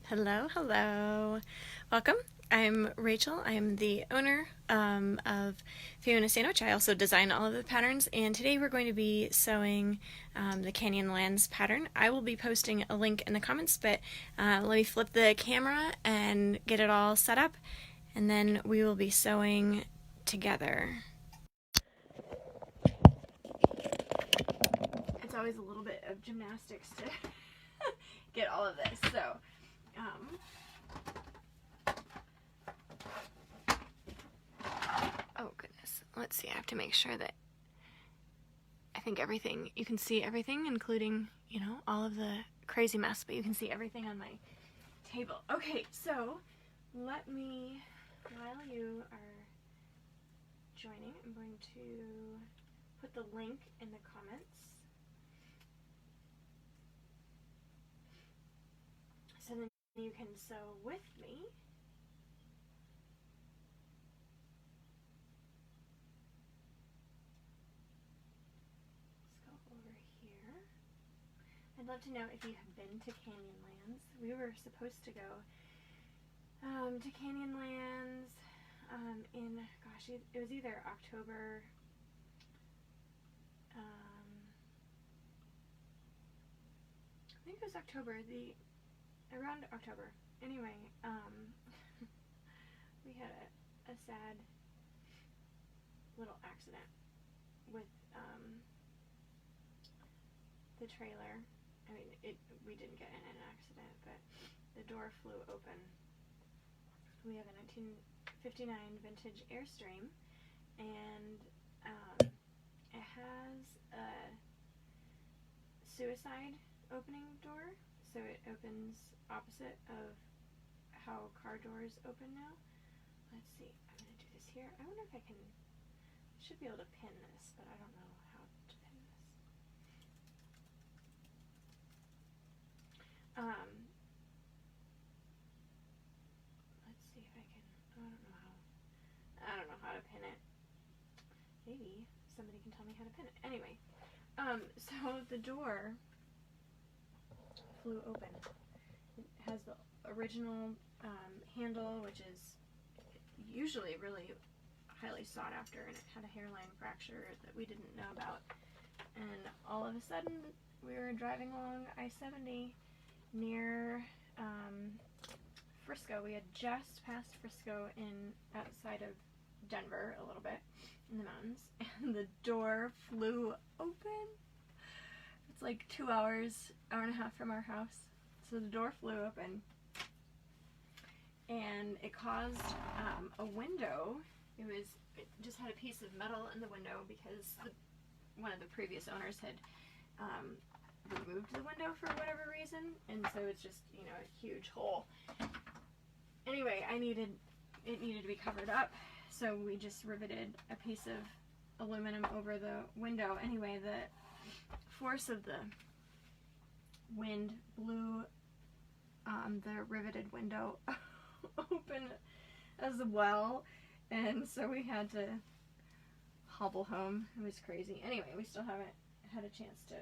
Hello, hello. Welcome. I'm Rachel. I'm the owner of Fiona Sandwich. I also design all of the patterns, and today we're going to be sewing the Canyonlands pattern. I will be posting a link in the comments, but let me flip the camera and get it all set up, and then we will be sewing together. It's always a little bit of gymnastics to get all of this, so oh goodness, let's see, I have to make sure that I think everything, you can see everything, including, you know, all of the crazy mess, but you can see everything on my table. Okay, so let me, while you are joining, I'm going to put the link in the comments. So then you can sew with me. Let's go over here. I'd love to know if you have been to Canyonlands. We were supposed to go to Canyonlands in, gosh, it was either October, I think it was October, around October. Anyway, we had a sad little accident with the trailer. I mean, we didn't get in an accident, but the door flew open. We have a 1959 vintage Airstream, and it has a suicide opening door, so it opens opposite of how car doors open now. Let's see, I'm going to do this here. I wonder if I should be able to pin this, but I don't know how to pin this. Let's see if I can, I don't know how to pin it. Maybe somebody can tell me how to pin it. Anyway, so the door flew open. It has the original handle, which is usually really highly sought after, and it had a hairline fracture that we didn't know about. And all of a sudden, we were driving along I-70 near Frisco. We had just passed Frisco outside of Denver a little bit in the mountains, and the door flew open. It's like 2 hours, hour and a half from our house. So the door flew open, and it caused a window. It just had a piece of metal in the window because one of the previous owners had removed the window for whatever reason, and so it's just, you know, a huge hole. Anyway, it needed to be covered up, so we just riveted a piece of aluminum over the window. Anyway, the force of the wind blew the riveted window open as well, and so we had to hobble home. It was crazy. Anyway, we still haven't had a chance to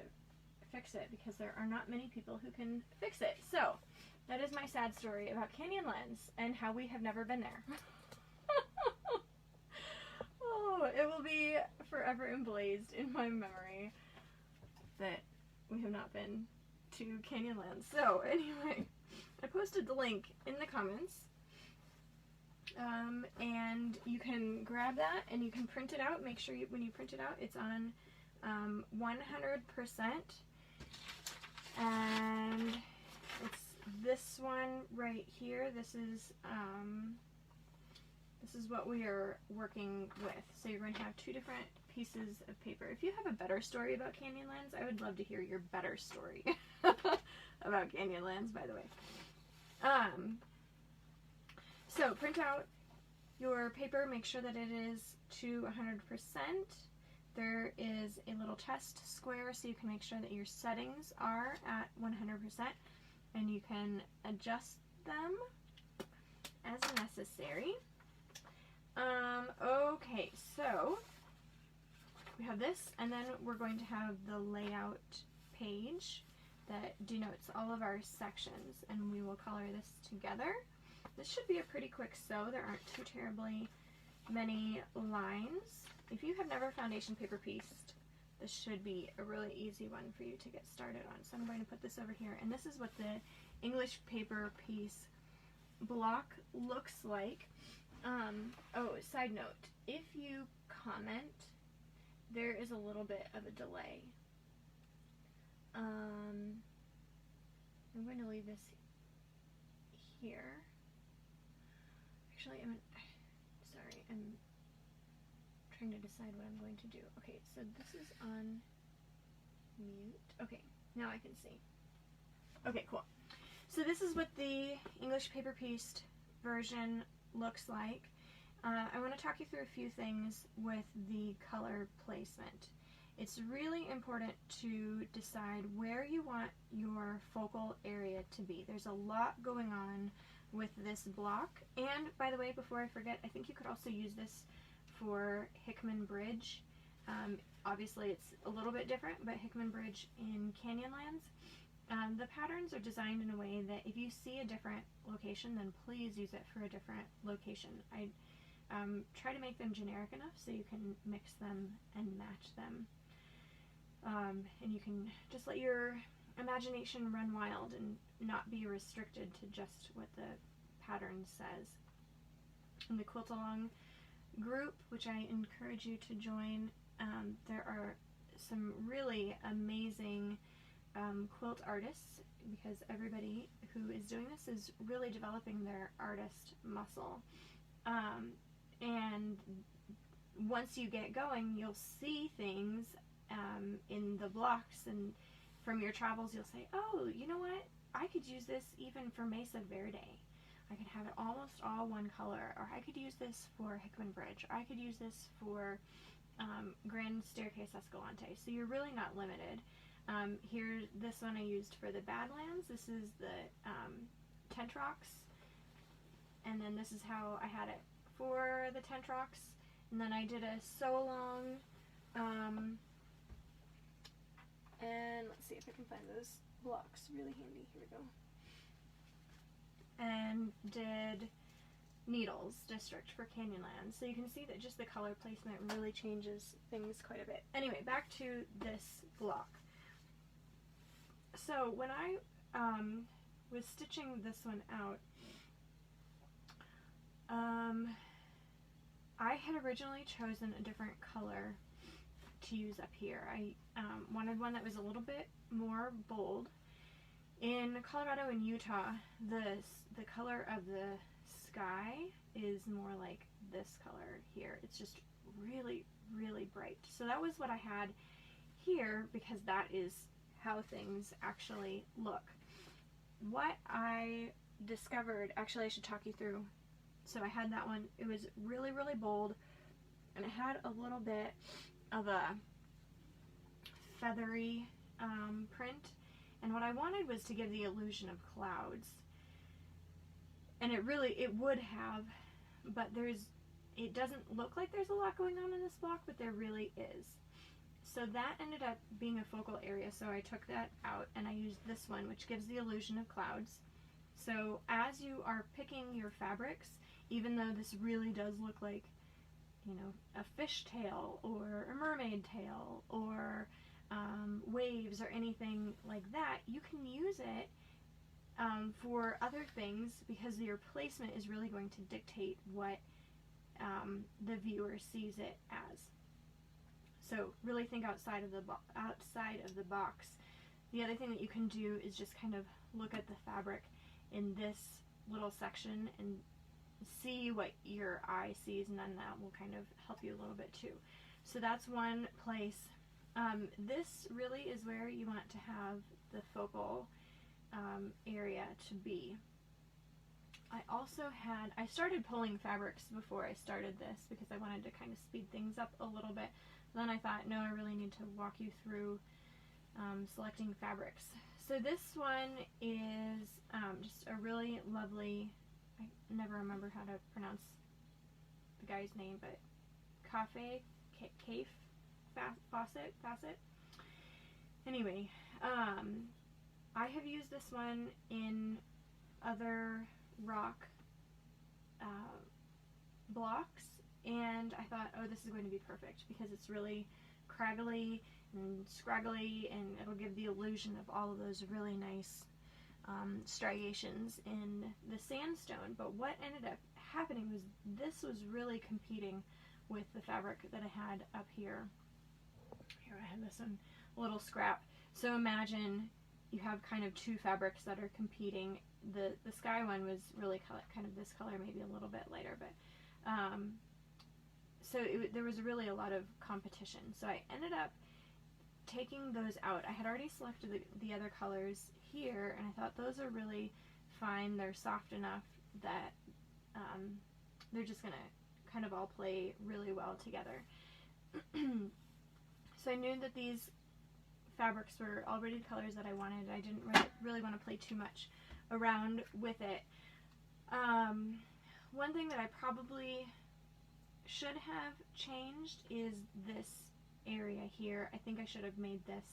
fix it because there are not many people who can fix it. So that is my sad story about Canyonlands and how we have never been there. Oh, it will be forever emblazed in my memory that we have not been to Canyonlands. So anyway, I posted the link in the comments, and you can grab that and you can print it out. Make sure when you print it out, it's on 100%, and it's this one right here. This is what we are working with. So you're going to have 2 different pieces of paper. If you have a better story about Canyonlands, I would love to hear your better story about Canyonlands, by the way. So print out your paper, make sure that it is to 100%. There is a little test square so you can make sure that your settings are at 100%, and you can adjust them as necessary. Okay, so we have this, and then we're going to have the layout page that denotes all of our sections, and we will color this together. This should be a pretty quick sew. There aren't too terribly many lines. If you have never foundation paper pieced, this should be a really easy one for you to get started on. So I'm going to put this over here, and this is what the English paper piece block looks like. Oh, side note, if you comment, there is a little bit of a delay. I'm going to leave this here. Actually, I'm trying to decide what I'm going to do. Okay, so this is on mute. Okay, now I can see. Okay, cool. So this is what the English paper pieced version looks like. I want to talk you through a few things with the color placement. It's really important to decide where you want your focal area to be. There's a lot going on with this block. And by the way, before I forget, I think you could also use this for Hickman Bridge. Obviously it's a little bit different, but Hickman Bridge in Canyonlands, the patterns are designed in a way that if you see a different location, then please use it for a different location. I try to make them generic enough so you can mix them and match them. And you can just let your imagination run wild and not be restricted to just what the pattern says. In the Quilt Along group, which I encourage you to join, there are some really amazing quilt artists, because everybody who is doing this is really developing their artist muscle. And once you get going, you'll see things in the blocks, and from your travels you'll say, oh, you know what, I could use this even for Mesa Verde. I could have it almost all one color, or I could use this for Hickman Bridge, or I could use this for Grand Staircase Escalante. So you're really not limited. Here, this one I used for the Badlands. This is the Tent Rocks, and then this is how I had it for the Tent Rocks. And then I did a sew along, and let's see if I can find those blocks really handy. Here we go. And did Needles District for Canyonlands. So you can see that just the color placement really changes things quite a bit. Anyway, back to this block. So when I was stitching this one out, I had originally chosen a different color to use up here. I wanted one that was a little bit more bold. In Colorado and Utah, the color of the sky is more like this color here. It's just really, really bright. So that was what I had here, because that is how things actually look. What I discovered, actually I should talk you through. So I had that one, it was really, really bold, and it had a little bit of a feathery print, and what I wanted was to give the illusion of clouds. And it would have, but it doesn't look like there's a lot going on in this block, but there really is. So that ended up being a focal area, so I took that out and I used this one, which gives the illusion of clouds. So as you are picking your fabrics, even though this really does look like, you know, a fish tail or a mermaid tail or waves or anything like that, you can use it for other things, because your placement is really going to dictate what the viewer sees it as. So really think outside of the box. The other thing that you can do is just kind of look at the fabric in this little section and see what your eye sees, and then that will kind of help you a little bit too. So that's one place. This really is where you want to have the focal area to be. I started pulling fabrics before I started this because I wanted to kind of speed things up a little bit. Then I thought, no, I really need to walk you through selecting fabrics. So this one is just a really lovely, I never remember how to pronounce the guy's name, but Facet. Anyway, I have used this one in other rock blocks, and I thought, oh, this is going to be perfect because it's really craggly and scraggly, and it'll give the illusion of all of those really nice striations in the sandstone. But what ended up happening was this was really competing with the fabric that I had up here. Here I had this one, little scrap. So imagine you have kind of two fabrics that are competing. The sky one was really kind of this color, maybe a little bit lighter, but so there was really a lot of competition. So I ended up taking those out. I had already selected the other colors here, and I thought those are really fine. They're soft enough that they're just gonna kind of all play really well together. So I knew that these fabrics were already the colors that I wanted. I didn't really want to play too much around with it. One thing that I probably should have changed is this area here. I think I should have made this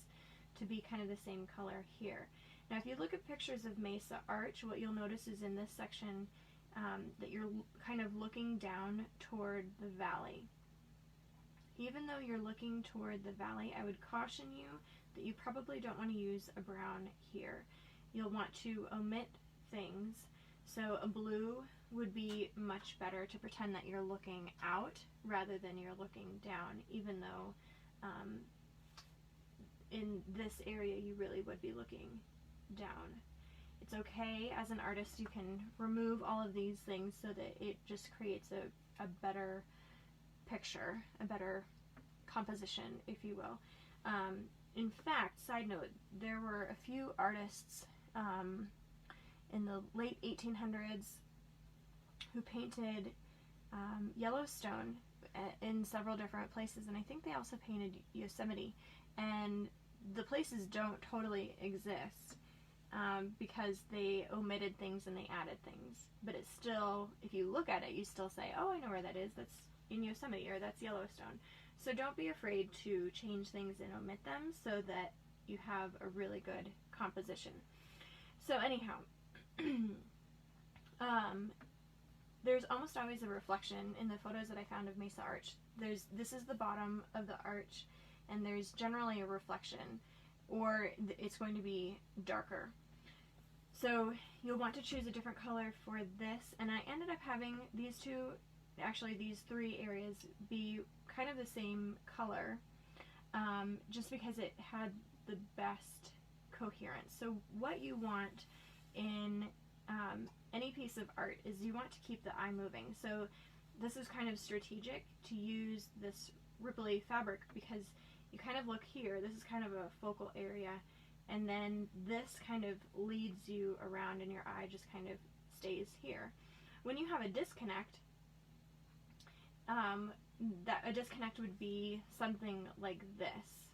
to be kind of the same color here. Now if you look at pictures of Mesa Arch, what you'll notice is in this section that you're kind of looking down toward the valley. Even though you're looking toward the valley, I would caution you that you probably don't want to use a brown here. You'll want to omit things. So a blue would be much better to pretend that you're looking out rather than you're looking down, even though in this area you really would be looking down. It's okay, as an artist you can remove all of these things so that it just creates a better picture, a better composition, if you will. In fact, side note, there were a few artists in the late 1800s who painted Yellowstone in several different places, and I think they also painted Yosemite, and the places don't totally exist because they omitted things and they added things, but it's still, if you look at it, you still say, oh, I know where that is, that's in Yosemite, or that's Yellowstone. So don't be afraid to change things and omit them so that you have a really good composition. So anyhow, there's almost always a reflection in the photos that I found of Mesa Arch. This is the bottom of the arch, and there's generally a reflection, or it's going to be darker. So you'll want to choose a different color for this, and I ended up having these three areas be kind of the same color, just because it had the best coherence. So what you want in any piece of art is you want to keep the eye moving. So this is kind of strategic to use this ripply fabric because you kind of look here, this is kind of a focal area, and then this kind of leads you around and your eye just kind of stays here. When you have a disconnect, a disconnect would be something like this.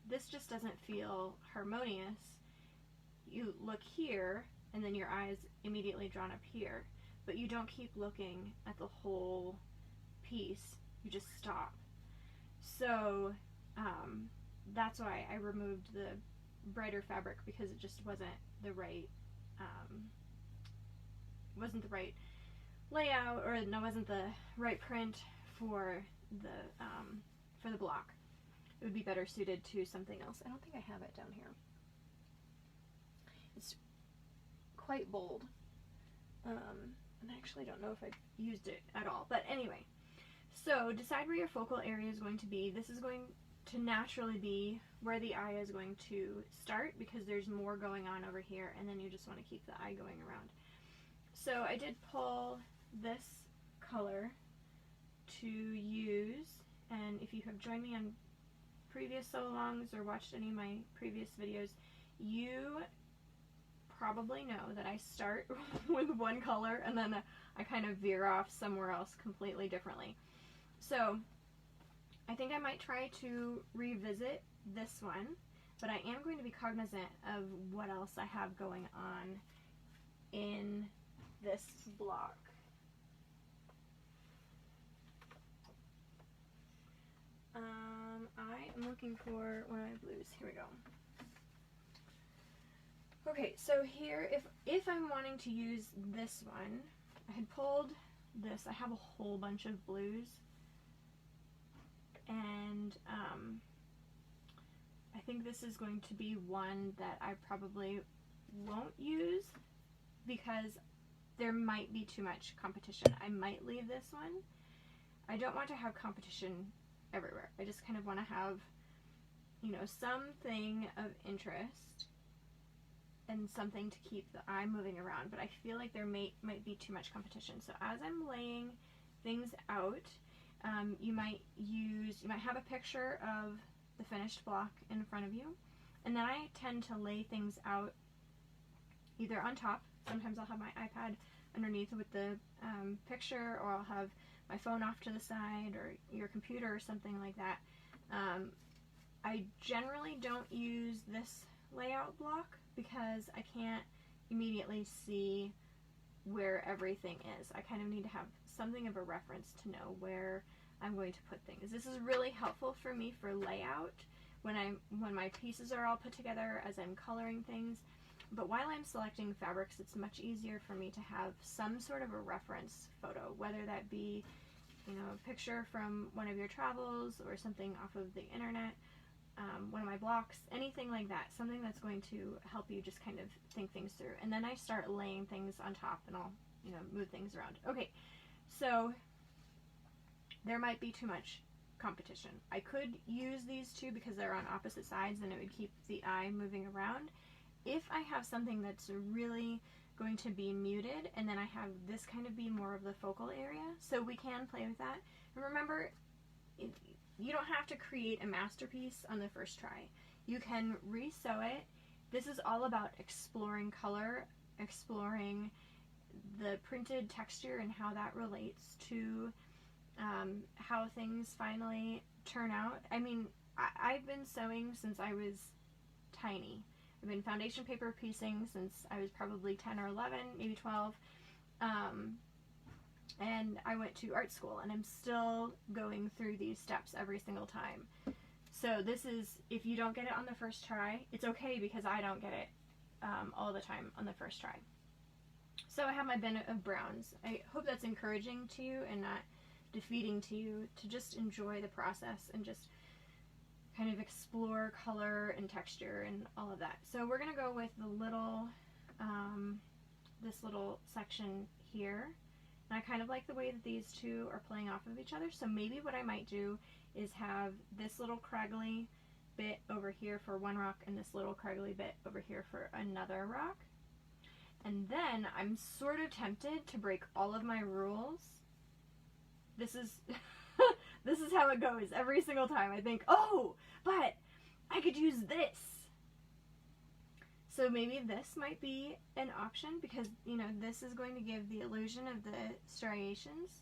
This just doesn't feel harmonious. You look here, and then your eye is immediately drawn up here, but you don't keep looking at the whole piece, you just stop. So that's why I removed the brighter fabric, because it just wasn't the right layout, or no, wasn't the right print for the block. It would be better suited to something else. I don't think I have it down here. It's quite bold, and I actually don't know if I've used it at all, but anyway. So decide where your focal area is going to be. This is going to naturally be where the eye is going to start because there's more going on over here, and then you just want to keep the eye going around. So I did pull this color to use, and if you have joined me on previous so-longs or watched any of my previous videos, you probably know that I start with one color and then I kind of veer off somewhere else completely differently. So I think I might try to revisit this one, but I am going to be cognizant of what else I have going on in this block. I am looking for one of my blues. Here we go. Okay, so here, if I'm wanting to use this one, I had pulled this. I have a whole bunch of blues, and I think this is going to be one that I probably won't use because there might be too much competition. I might leave this one. I don't want to have competition everywhere. I just kind of want to have, you know, something of interest and something to keep the eye moving around, but I feel like there might be too much competition. So as I'm laying things out, you might have a picture of the finished block in front of you, and then I tend to lay things out either on top. Sometimes I'll have my iPad underneath with the picture, or I'll have my phone off to the side, or your computer or something like that. I generally don't use this layout block because I can't immediately see where everything is. I kind of need to have something of a reference to know where I'm going to put things. This is really helpful for me for layout when my pieces are all put together as I'm coloring things. But while I'm selecting fabrics, it's much easier for me to have some sort of a reference photo, whether that be, you know, a picture from one of your travels or something off of the internet, one of my blocks, anything like that, something that's going to help you just kind of think things through. And then I start laying things on top, and I'll, you know, move things around. Okay, so there might be too much competition. I could use these two because they're on opposite sides and it would keep the eye moving around. If I have something that's really going to be muted, and then I have this kind of be more of the focal area, so we can play with that. And remember, you don't have to create a masterpiece on the first try. You can resew it. This is all about exploring color, exploring the printed texture and how that relates to how things finally turn out. I mean, I've been sewing since I was tiny. I've been foundation paper piecing since I was probably 10 or 11, maybe 12. And I went to art school, and I'm still going through these steps every single time. So this is, if you don't get it on the first try, it's okay because I don't get it all the time on the first try. So I have my bin of browns. I hope that's encouraging to you and not defeating to you, to just enjoy the process and just kind of explore color and texture and all of that. So we're going to go with the little, this little section here. And I kind of like the way that these two are playing off of each other. So maybe what I might do is have this little craggly bit over here for one rock and this little craggly bit over here for another rock. And then I'm sort of tempted to break all of my rules. This is this is how it goes every single time. I think, oh, but I could use this. So maybe this might be an option because, you know, this is going to give the illusion of the striations,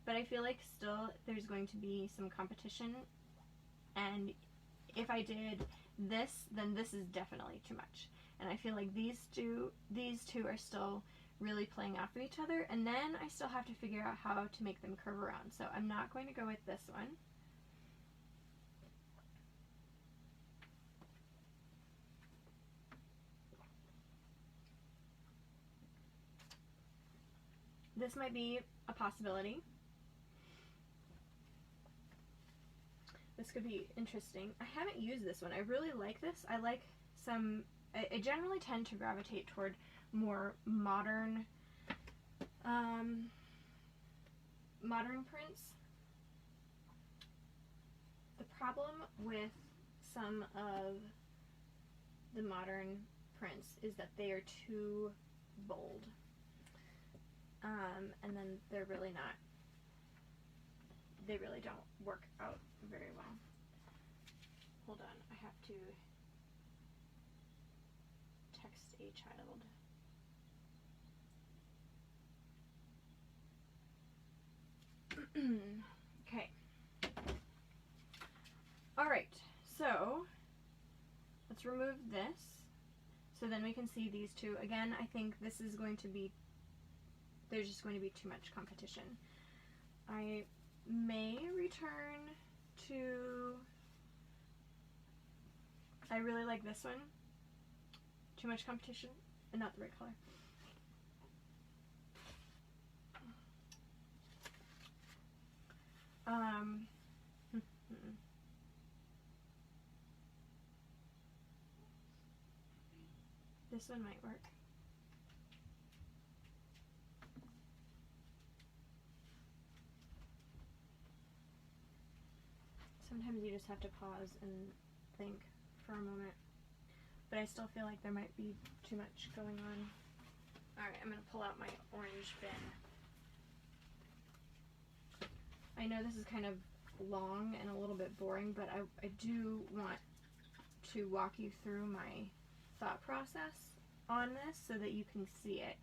but I feel like still there's going to be some competition, and if I did this, then this is definitely too much. And I feel like these two are still really playing off of each other, and then I still have to figure out how to make them curve around. So I'm not going to go with this one. This might be a possibility. This could be interesting. I haven't used this one. I really like this. I like some, I generally tend to gravitate toward more modern, modern prints. The problem with some of the modern prints is that they are too bold. And then they're really not, they really don't work out very well. Hold on, I have to text a child. Okay. Alright, so let's remove this. So then we can see these two. Again, I think this is going to be, there's just going to be too much competition. I may return to, I really like this one, Too much competition and not the right color. This one might work. Sometimes you just have to pause and think for a moment. But I still feel like there might be too much going on. Alright, I'm going to pull out my orange bin. I know this is kind of long and a little bit boring, but I do want to walk you through my thought process on this so that you can see it.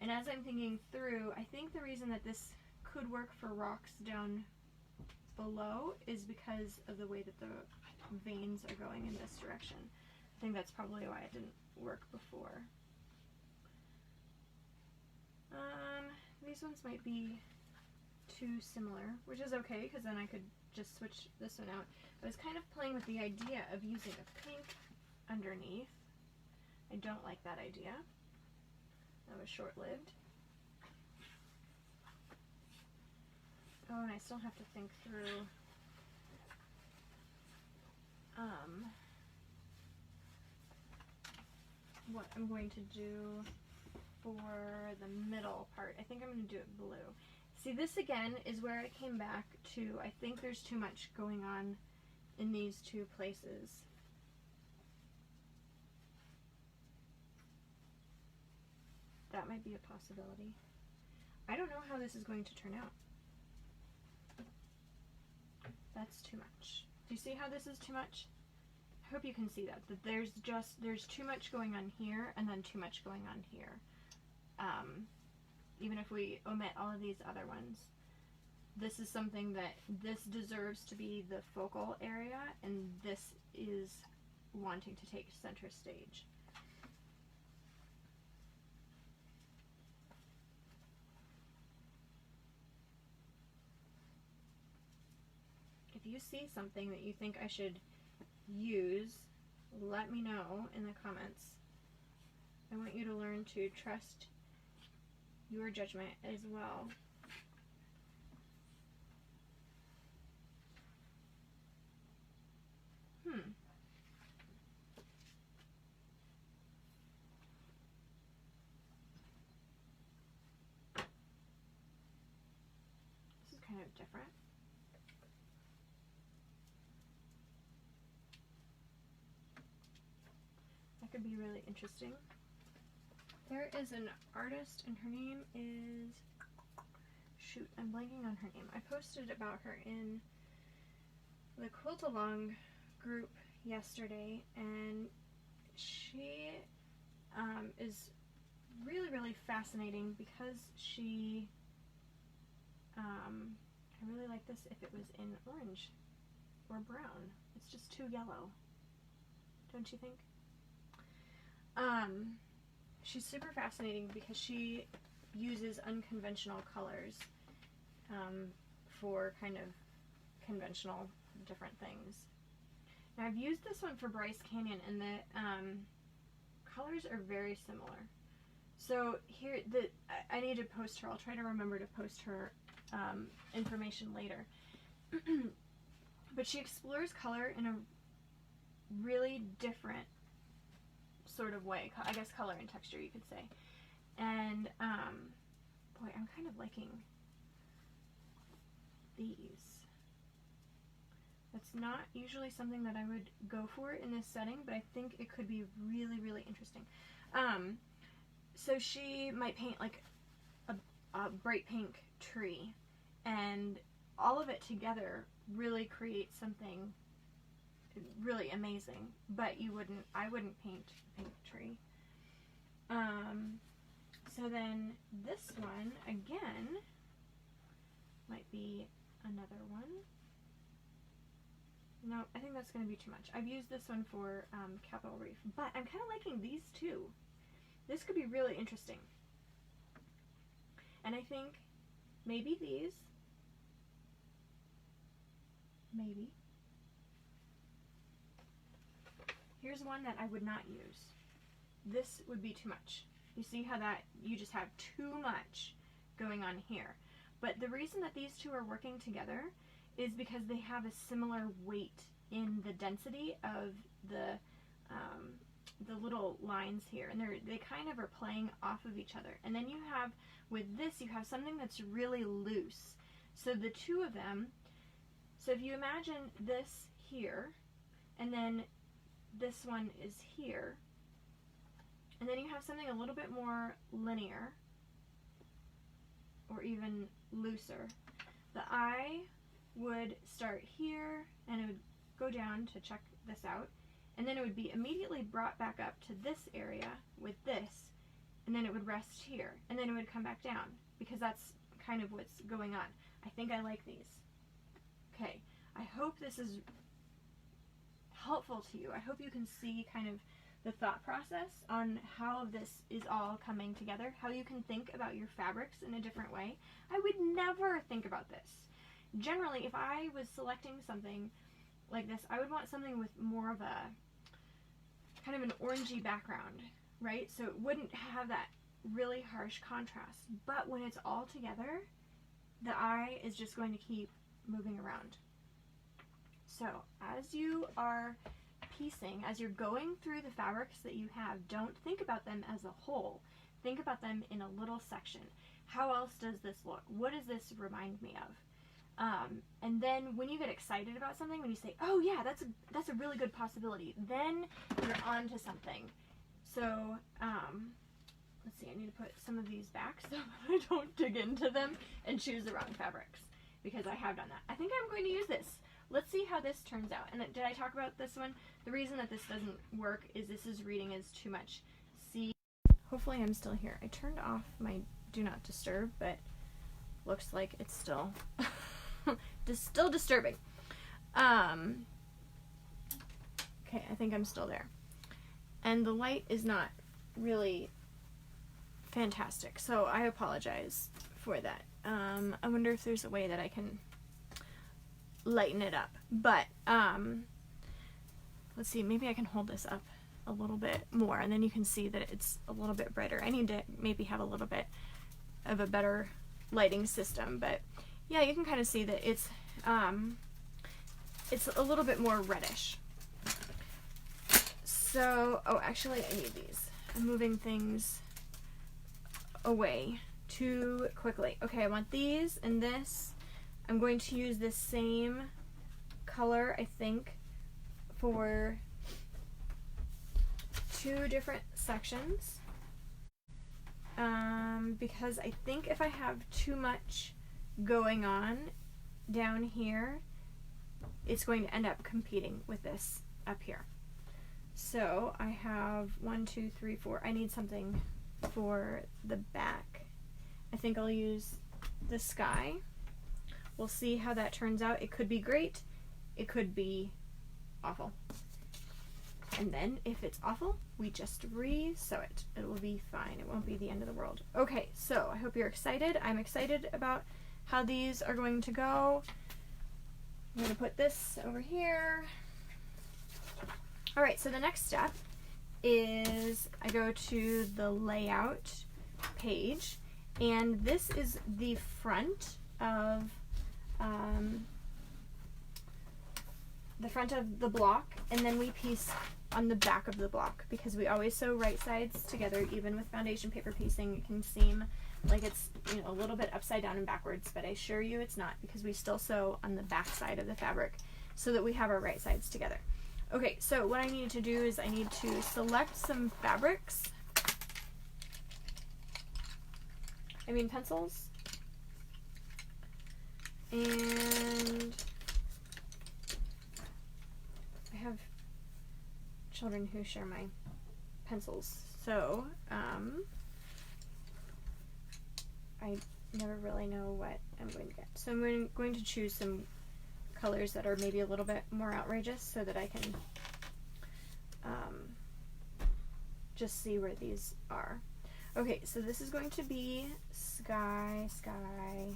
And as I'm thinking through, I think the reason that this could work for rocks down below is because of the way that the veins are going in this direction. I think that's probably why it didn't work before. These ones might be too similar, which is okay because then I could just switch this one out. I was kind of playing with the idea of using a pink underneath. I don't like that idea. That was short-lived. Oh, and I still have to think through what I'm going to do for the middle part. I think I'm going to do it blue. See, this again is where I came back to, I think there's too much going on in these two places. That might be a possibility. I don't know how this is going to turn out. That's too much. Do you see how this is too much? I hope you can see that. That there's too much going on here and then too much going on here. Even if we omit all of these other ones. This is something that this deserves to be the focal area, and this is wanting to take center stage. If you see something that you think I should use, let me know in the comments. I want you to learn to trust your judgment as well. This is kind of different. That could be really interesting. There is an artist and her name is, shoot, I'm blanking on her name. I posted about her in the Quilt Along group yesterday, and she is really, really fascinating because she, I really like this if it was in orange or brown. It's just too yellow, don't you think? She's super fascinating because she uses unconventional colors for kind of conventional different things. Now I've used this one for Bryce Canyon, and the colors are very similar. So here, I need to post her. I'll try to remember to post her information later. But she explores color in a really different sort of way, I guess color and texture you could say. And boy, I'm kind of liking these. That's not usually something that I would go for in this setting, but I think it could be really, really interesting. So she might paint like a bright pink tree, and all of it together really creates something really amazing, but I wouldn't paint a pink tree. So then this one again might be another one. No, I think that's going to be too much. I've used this one for Capitol Reef, but I'm kind of liking these two. This could be really interesting. And I think maybe these, maybe. Here's one that I would not use. this would be too much. You see how that you just have too much going on here. But the reason that these two are working together is because they have a similar weight in the density of the little lines here, and they kind of are playing off of each other. And then you have, with this, you have something that's really loose. So the two of them, so if you imagine this here, and then this one is here, and then you have something a little bit more linear, or even looser. The eye would start here, and it would go down to check this out, and then it would be immediately brought back up to this area with this, and then it would rest here, and then it would come back down, because that's kind of what's going on. I think I like these. Okay, I hope this is helpful to you. I hope you can see kind of the thought process on how this is all coming together, how you can think about your fabrics in a different way. I would never think about this. Generally, if I was selecting something like this, I would want something with more of a kind of an orangey background, right? So it wouldn't have that really harsh contrast. But when it's all together, the eye is just going to keep moving around. So as you are piecing, as you're going through the fabrics that you have, don't think about them as a whole. Think about them in a little section. How else does this look? What does this remind me of? And then when you get excited about something, when you say, oh yeah, that's a really good possibility, then you're on to something. So let's see, I need to put some of these back so I don't dig into them and choose the wrong fabrics, because I have done that. I think I'm going to use this. Let's see how this turns out. And did I talk about this one? The reason that this doesn't work is this is reading as too much. See, hopefully I'm still here. I turned off my do not disturb, but looks like it's still still disturbing. Okay, I think I'm still there. And the light is not really fantastic, so I apologize for that. I wonder if there's a way that I can lighten it up. But let's see, maybe I can hold this up a little bit more, and then you can see that it's a little bit brighter. I need to maybe have a little bit of a better lighting system, but yeah, you can kind of see that it's a little bit more reddish. So, oh, actually I need these. I'm moving things away too quickly. Okay, I want these and this. I'm going to use this same color, I think, for two different sections. Because I think if I have too much going on down here, it's going to end up competing with this up here. So I have 1, 2, 3, 4. I need something for the back. I think I'll use the sky. We'll see how that turns out. It could be great. It could be awful. And then if it's awful, we just re-sew it. It will be fine. It won't be the end of the world. Okay, so I hope you're excited. I'm excited about how these are going to go. I'm going to put this over here. All right, so the next step is I go to the layout page, and this is the front of the block, and then we piece on the back of the block, because we always sew right sides together. Even with foundation paper piecing, it can seem like it's, you know, a little bit upside down and backwards, but I assure you it's not, because we still sew on the back side of the fabric so that we have our right sides together. Okay, so what I need to do is I need to select some fabrics. Pencils. And I have children who share my pencils, so I never really know what I'm going to get. So I'm going to choose some colors that are maybe a little bit more outrageous so that I can just see where these are. Okay, so this is going to be sky, sky,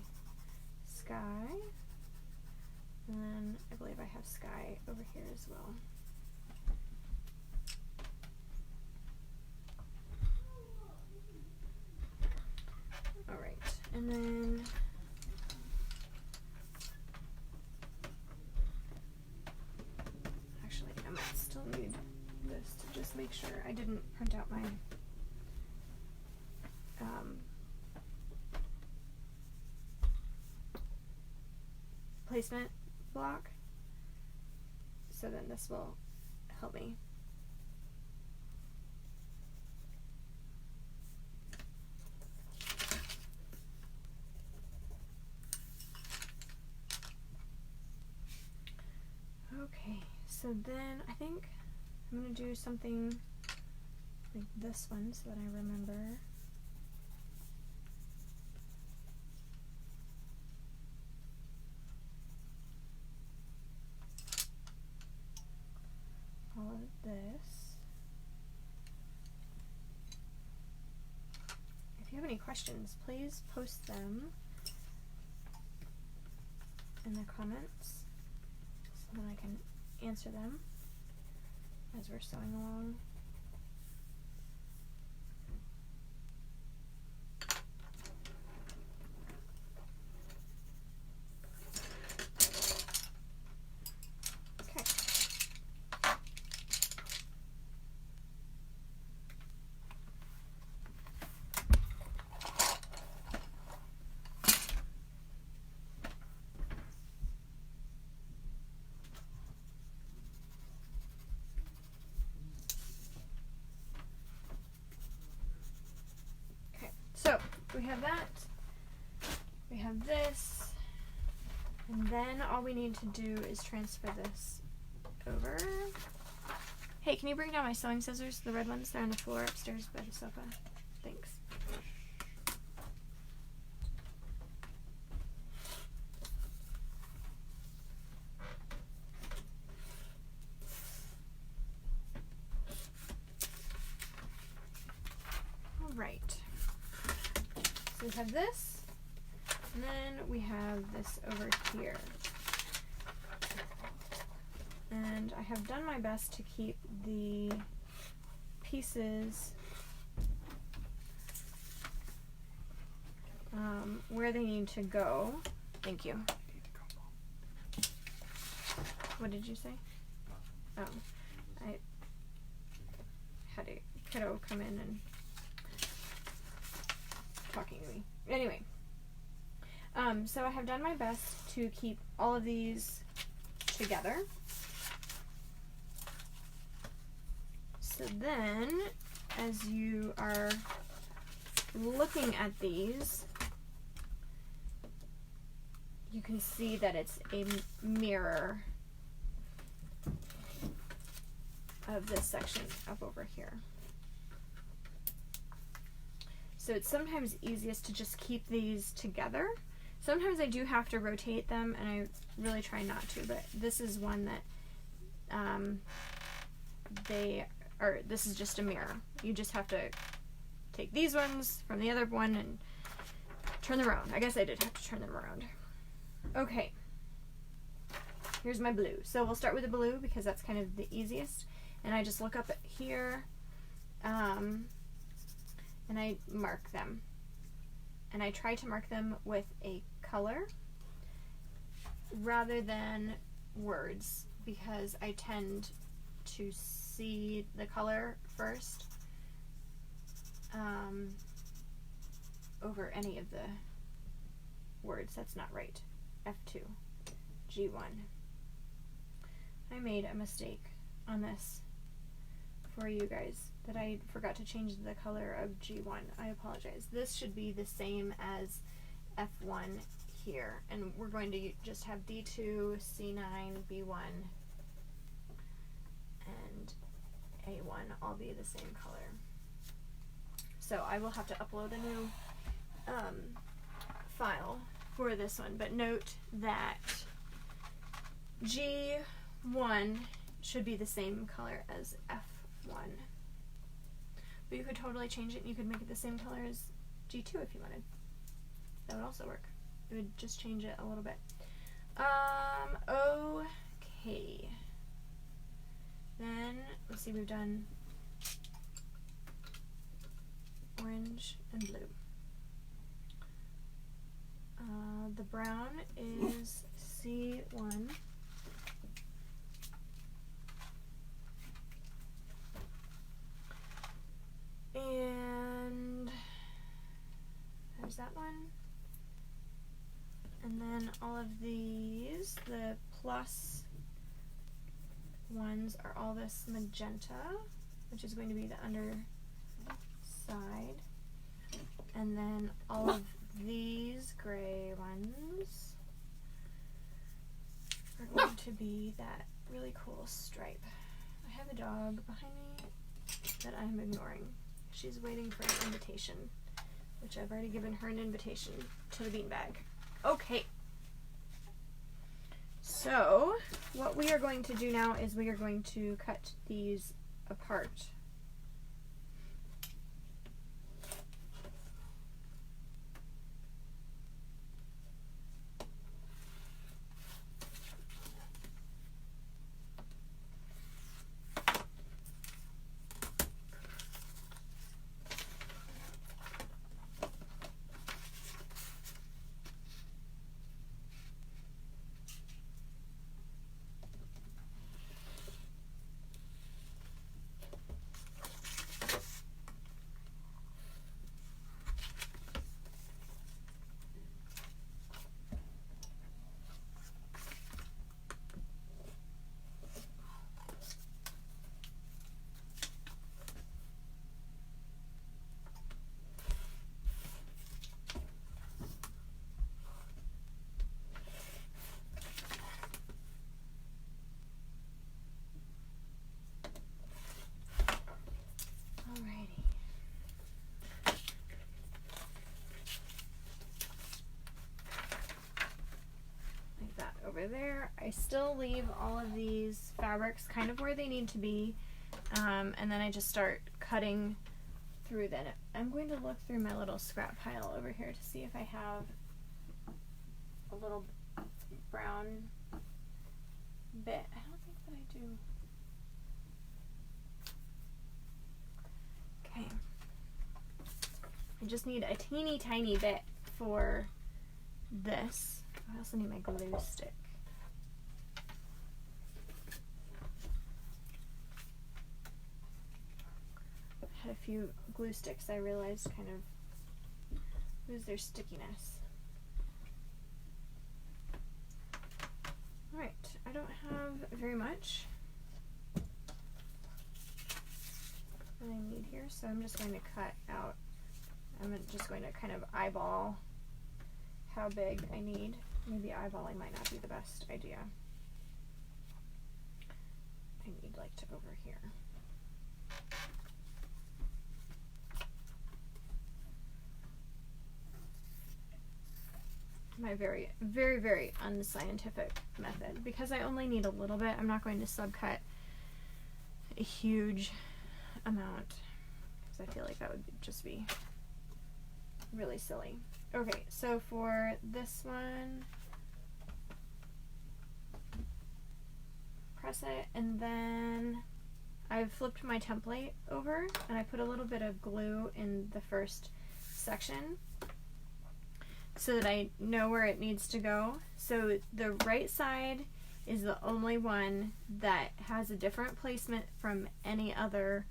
sky, and then I believe I have sky over here as well. And then actually I might still need this to just make sure I didn't print out my placement block, so then this will help me. Okay, so then I think I'm going to do something like this one so that I remember. All of this. If you have any questions, please post them in the comments so that I can answer them as we're sewing along. So we have that, we have this, and then all we need to do is transfer this over. Hey, can you bring down my sewing scissors, the red ones? They're on the floor upstairs by the sofa. Thanks. All right. So we have this, and then we have this over here. And I have done my best to keep the pieces where they need to go. Thank you. What did you say? Oh, I had a kiddo come in and talking to me. Anyway, so I have done my best to keep all of these together. So then, as you are looking at these, you can see that it's a mirror of this section up over here. So it's sometimes easiest to just keep these together. Sometimes I do have to rotate them, and I really try not to, but this is one that this is just a mirror. You just have to take these ones from the other one and turn them around. I guess I did have to turn them around. Okay, here's my blue. So we'll start with the blue because that's kind of the easiest. And I just look up at here, and I mark them. And I try to mark them with a color rather than words because I tend to see the color first over any of the words. That's not right. F2, G1. I made a mistake on this for you guys that I forgot to change the color of G1. I apologize. This should be the same as F1 here, and we're going to just have D2, C9, B1, and A1 all be the same color. So I will have to upload a new file for this one, but note that G1 should be the same color as F1. But you could totally change it and you could make it the same color as G2 if you wanted. That would also work. It would just change it a little bit. Okay. Then, let's see, we've done orange and blue. the brown is C1. And there's that one. And then all of these, the plus ones, are all this magenta, which is going to be the underside. And then all of these gray ones are going to be that really cool stripe. I have a dog behind me that I'm ignoring. She's waiting for an invitation, which I've already given her an invitation to the beanbag. Okay. So, what we are going to do now is we are going to cut these apart. Over there. I still leave all of these fabrics kind of where they need to be, and then I just start cutting through them. I'm going to look through my little scrap pile over here to see if I have a little brown bit. I don't think that I do. Okay. I just need a teeny tiny bit for this. I also need my glue stick. I had a few glue sticks I realized kind of lose their stickiness. Alright, I don't have very much that I need here, so I'm just going to cut out. I'm just going to kind of eyeball how big I need. Maybe eyeballing might not be the best idea. I need like to over here. My very, very, very unscientific method. Because I only need a little bit, I'm not going to subcut a huge amount, because I feel like that would just be really silly. Okay, so for this one, press it, and then I've flipped my template over, and I put a little bit of glue in the first section so that I know where it needs to go. So the right side is the only one that has a different placement from any other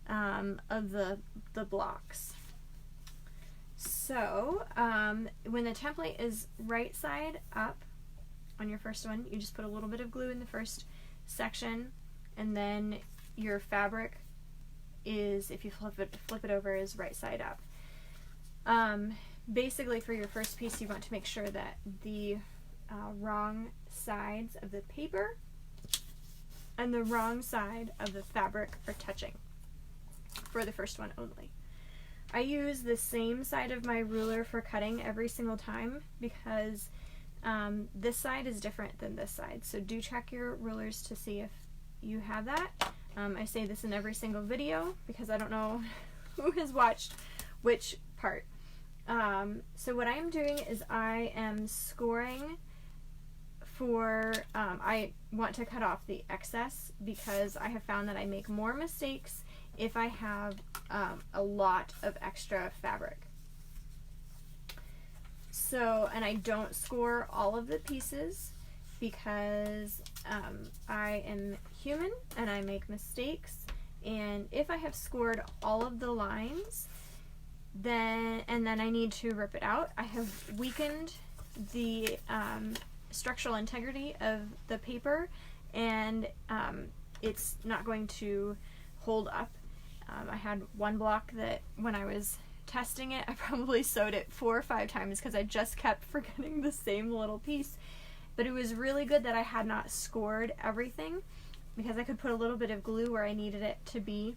of the blocks. So, when the template is right side up on your first one, you just put a little bit of glue in the first section, and then your fabric is, if you flip it over, is right side up. Basically, for your first piece, you want to make sure that the wrong sides of the paper and the wrong side of the fabric are touching for the first one only. I use the same side of my ruler for cutting every single time because this side is different than this side. So do check your rulers to see if you have that. I say this in every single video because I don't know who has watched which part. So what I'm doing is I am scoring for, I want to cut off the excess because I have found that I make more mistakes if I have a lot of extra fabric. So, and I don't score all of the pieces because I am human and I make mistakes. And if I have scored all of the lines, then I need to rip it out, I have weakened the structural integrity of the paper, and it's not going to hold up. I had one block that when I was testing it, I probably sewed it 4 or 5 times because I just kept forgetting the same little piece. But it was really good that I had not scored everything, because I could put a little bit of glue where I needed it to be,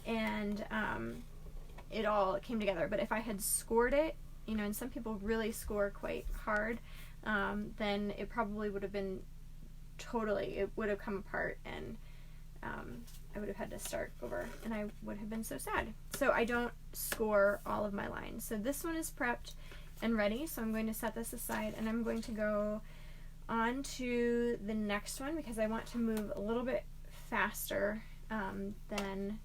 and it all came together. But if I had scored it, you know, and some people really score quite hard, then it probably would have been it would have come apart, and I would have had to start over, and I would have been so sad. So I don't score all of my lines. So this one is prepped and ready, so I'm going to set this aside, and I'm going to go on to the next one because I want to move a little bit faster than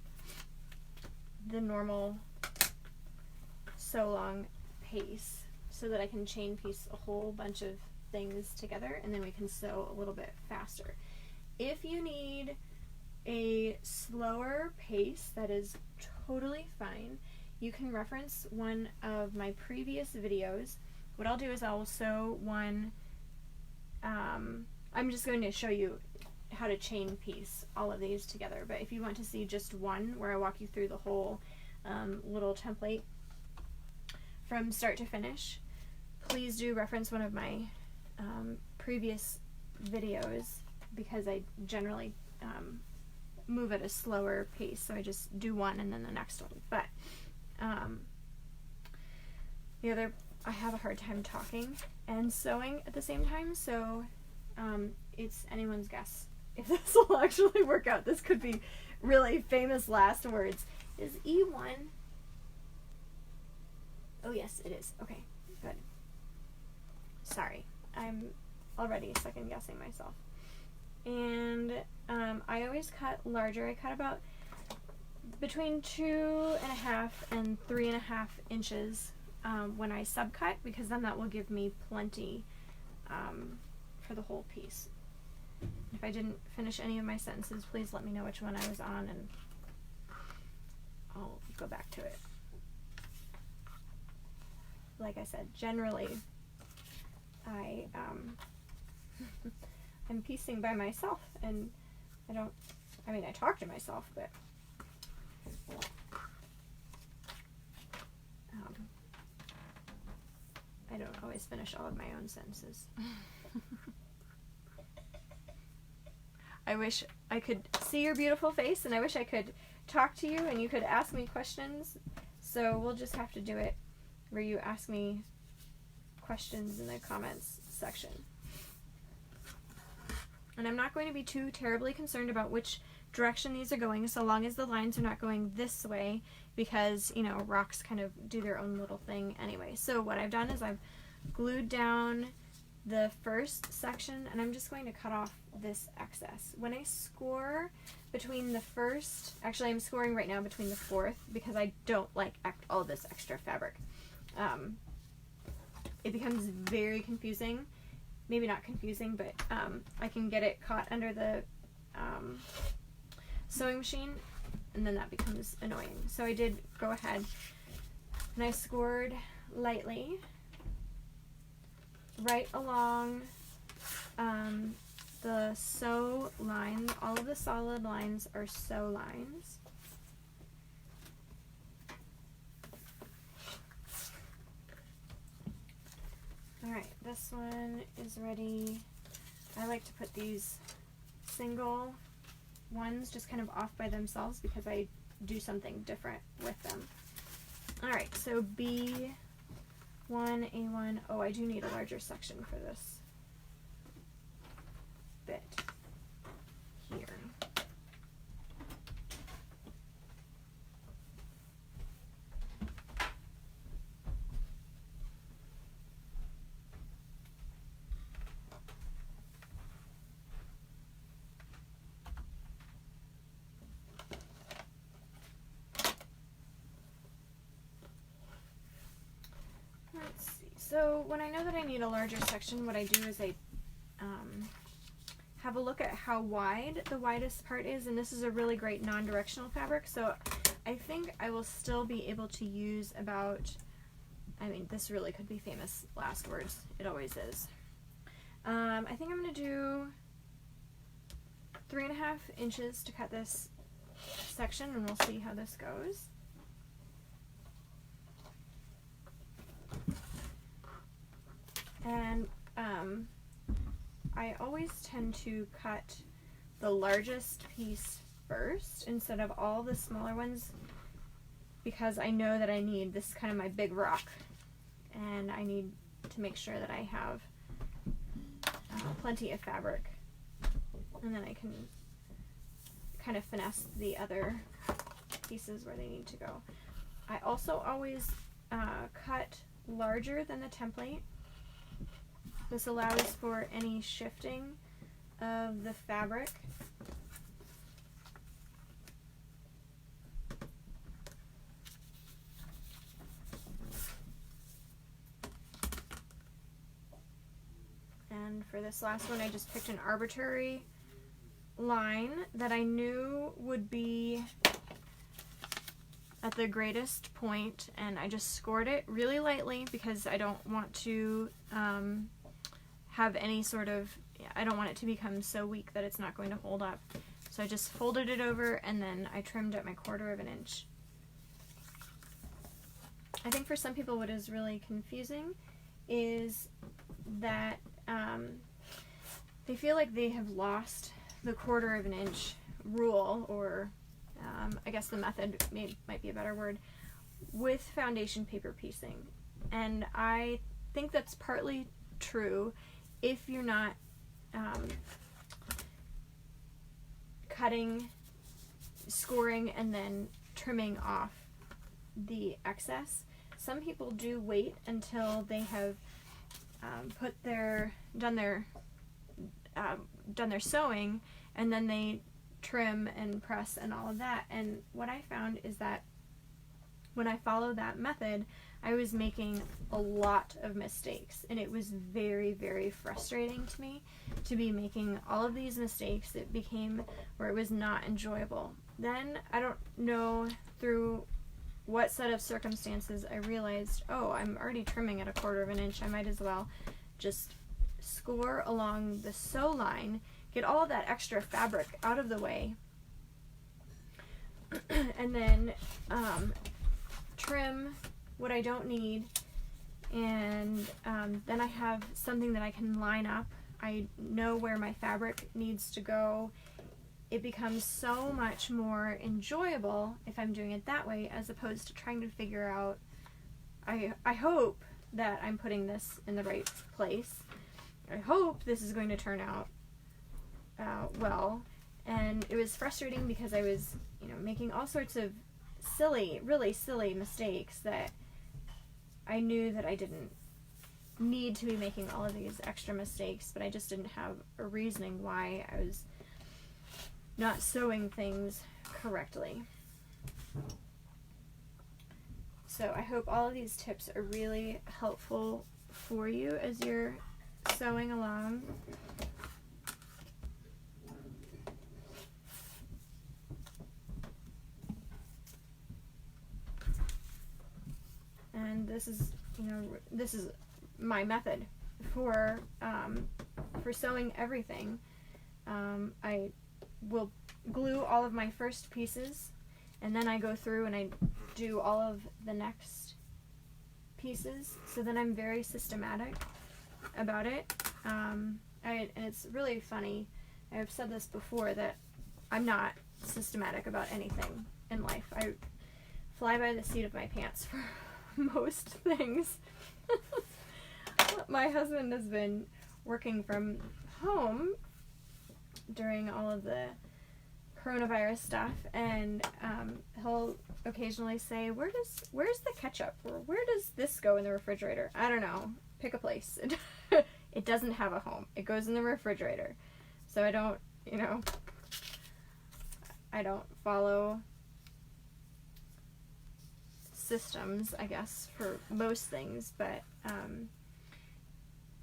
the normal sew long pace, so that I can chain piece a whole bunch of things together, and then we can sew a little bit faster. If you need a slower pace, that is totally fine. You can reference one of my previous videos. What I'll do is I'll sew one, I'm just going to show you how to chain piece all of these together, but if you want to see just one where I walk you through the whole little template from start to finish, please do reference one of my previous videos, because I generally move at a slower pace, so I just do one and then the next one. But I have a hard time talking and sewing at the same time, so it's anyone's guess if this will actually work out. This could be really famous last words. Is E1? Oh yes, it is. Okay, good. Sorry, I'm already second guessing myself. And I always cut larger. I cut about between 2.5 and 3.5 inches when I subcut, because then that will give me plenty for the whole piece. If I didn't finish any of my sentences, please let me know which one I was on, and I'll go back to it. Like I said, generally I'm piecing by myself, and I talk to myself, but I don't always finish all of my own sentences. I wish I could see your beautiful face, and I wish I could talk to you and you could ask me questions, so we'll just have to do it where you ask me questions in the comments section. And I'm not going to be too terribly concerned about which direction these are going, so long as the lines are not going this way, because, you know, rocks kind of do their own little thing anyway. So what I've done is I've glued down the first section, and I'm just going to cut off this excess. When I score between the first, actually I'm scoring right now between the fourth, because I don't like all this extra fabric. It becomes very confusing. Maybe not confusing, but I can get it caught under the sewing machine, and then that becomes annoying. So I did go ahead and I scored lightly right along the sew line. All of the solid lines are sew lines. Alright, this one is ready. I like to put these single ones just kind of off by themselves because I do something different with them. Alright, so B1, A1. Oh, I do need a larger section for this bit here. Let's see. So when I know that I need a larger section, what I do is I have a look at how wide the widest part is, and this is a really great non-directional fabric, so I think I will still be able to use about, I mean, this really could be famous last words, it always is. I think I'm going to do 3.5 inches to cut this section, and we'll see how this goes. And I always tend to cut the largest piece first instead of all the smaller ones, because I know that I need this kind of my big rock, and I need to make sure that I have plenty of fabric, and then I can kind of finesse the other pieces where they need to go. I also always cut larger than the template. This allows for any shifting of the fabric. And for this last one, I just picked an arbitrary line that I knew would be at the greatest point, and I just scored it really lightly because I don't want to have any sort of, I don't want it to become so weak that it's not going to hold up. So I just folded it over, and then I trimmed at my 1/4 inch. I think for some people what is really confusing is that they feel like they have lost the 1/4 inch rule, or I guess the method might be a better word, with foundation paper piecing. And I think that's partly true if you're not cutting, scoring, and then trimming off the excess. Some people do wait until they have done their sewing, and then they trim and press and all of that. And what I found is that when I followed that method, I was making a lot of mistakes, and it was very, very frustrating to me to be making all of these mistakes. It became where it was not enjoyable. Then, I don't know through what set of circumstances, I realized, oh, I'm already trimming at a 1/4 inch. I might as well just score along the sew line, get all of that extra fabric out of the way, and then trim what I don't need, and then I have something that I can line up. I know where my fabric needs to go. It becomes so much more enjoyable if I'm doing it that way, as opposed to trying to figure out, I hope that I'm putting this in the right place. I hope this is going to turn out well. And it was frustrating because I was, making all sorts of silly, really silly mistakes that I knew that I didn't need to be making all of these extra mistakes, but I just didn't have a reasoning why I was not sewing things correctly. So I hope all of these tips are really helpful for you as you're sewing along. And this is, this is my method for sewing everything. I will glue all of my first pieces, and then I go through and I do all of the next pieces. So then I'm very systematic about it. And it's really funny. I've said this before, that I'm not systematic about anything in life. I fly by the seat of my pants for most things. My husband has been working from home during all of the coronavirus stuff, and he'll occasionally say, where's the ketchup, or where does this go in the refrigerator? I don't know, pick a place. It doesn't have a home, it goes in the refrigerator. So I don't, I don't follow systems, I guess, for most things, but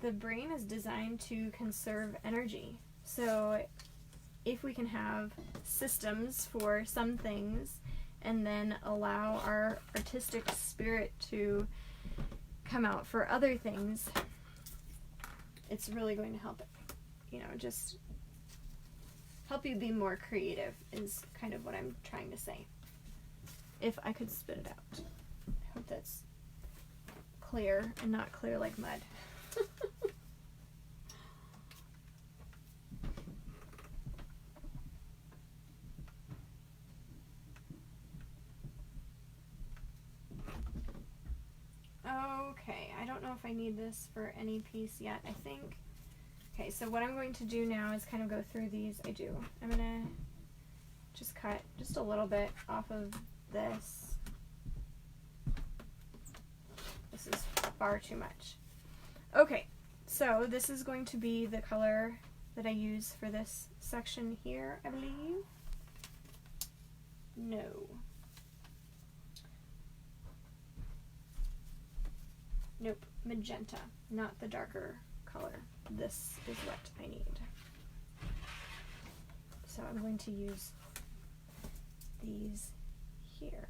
the brain is designed to conserve energy. So if we can have systems for some things and then allow our artistic spirit to come out for other things, it's really going to help, you know, just help you be more creative is kind of what I'm trying to say. If I could spit it out. I hope that's clear and not clear like mud. Okay, I don't know if I need this for any piece yet, I think. Okay, so what I'm going to do now is kind of go through these. I'm going to just cut just a little bit off of this. This is far too much. Okay, so this is going to be the color that I use for this section here, I believe. No. Nope, magenta, not the darker color. This is what I need. So I'm going to use these here.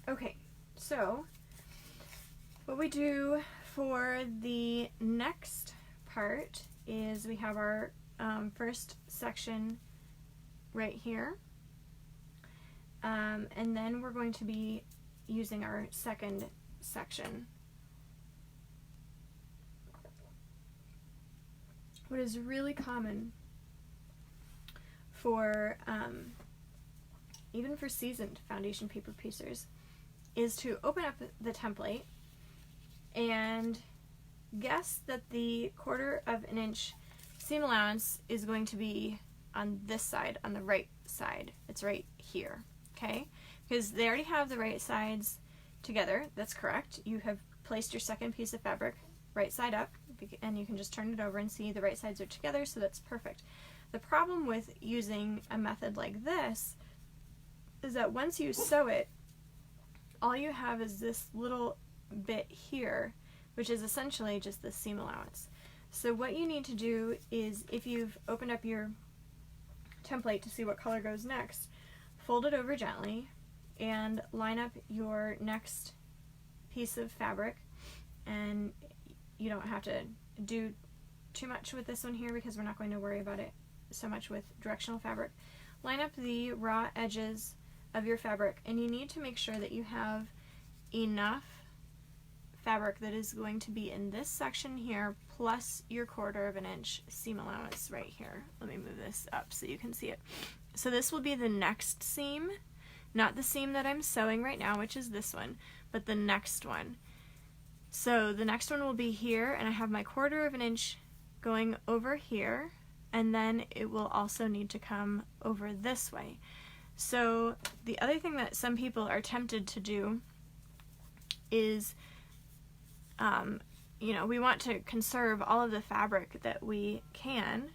Okay, so what we do for the next part is we have our first section right here. And then we're going to be using our second section. What is really common for, even for seasoned foundation paper piecers, is to open up the template and guess that the 1/4 inch seam allowance is going to be on this side, on the right side. It's right here, okay? Because they already have the right sides together. That's correct. You have placed your second piece of fabric right side up, and you can just turn it over and see the right sides are together, so that's perfect. The problem with using a method like this is that once you sew it, all you have is this little bit here, which is essentially just the seam allowance. So what you need to do is, if you've opened up your template to see what color goes next, fold it over gently and line up your next piece of fabric. And you don't have to do too much with this one here because we're not going to worry about it so much with directional fabric. Line up the raw edges of your fabric, and you need to make sure that you have enough fabric that is going to be in this section here plus your 1/4 inch seam allowance right here. Let me move this up so you can see it. So this will be the next seam, not the seam that I'm sewing right now, which is this one, but the next one. So the next one will be here, and I have my 1/4 inch going over here, and then it will also need to come over this way. So the other thing that some people are tempted to do is, you know, we want to conserve all of the fabric that we can,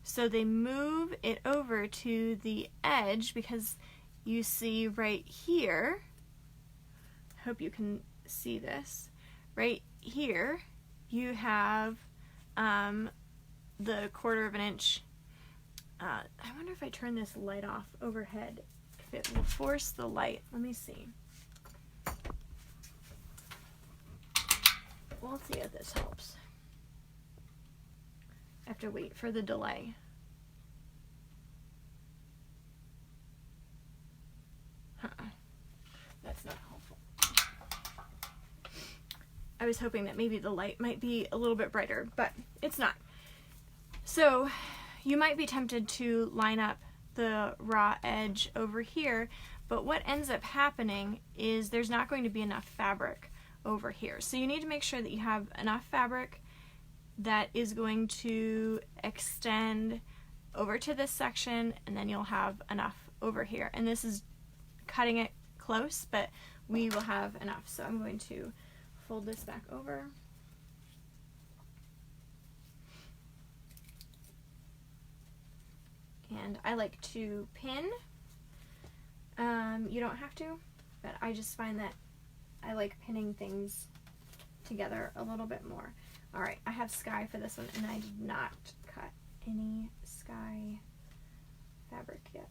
so they move it over to the edge, because you see right here, I hope you can see this, right here you have the 1/4 inch. I wonder if I turn this light off overhead, if it will force the light. Let me see. Well, let's see if this helps. I have to wait for the delay. That's not helpful. I was hoping that maybe the light might be a little bit brighter, but it's not. So you might be tempted to line up the raw edge over here, but what ends up happening is there's not going to be enough fabric over here. So you need to make sure that you have enough fabric that is going to extend over to this section, and then you'll have enough over here. And this is cutting it close, but we will have enough. So I'm going to fold this back over. And I like to pin. You don't have to, but I just find that I like pinning things together a little bit more. Alright, I have sky for this one, and I did not cut any sky fabric yet.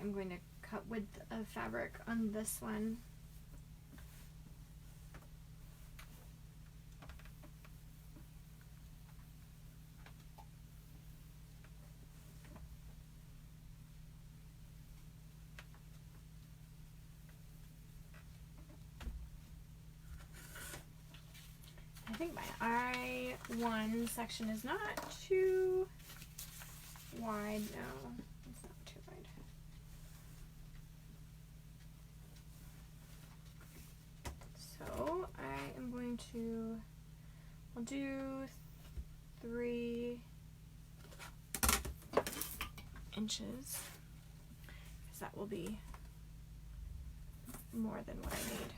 I'm going to cut width of fabric on this one. I think my I1 section is not too wide. No, it's not too wide. So I am going to, I'll do 3 inches, because that will be more than what I need.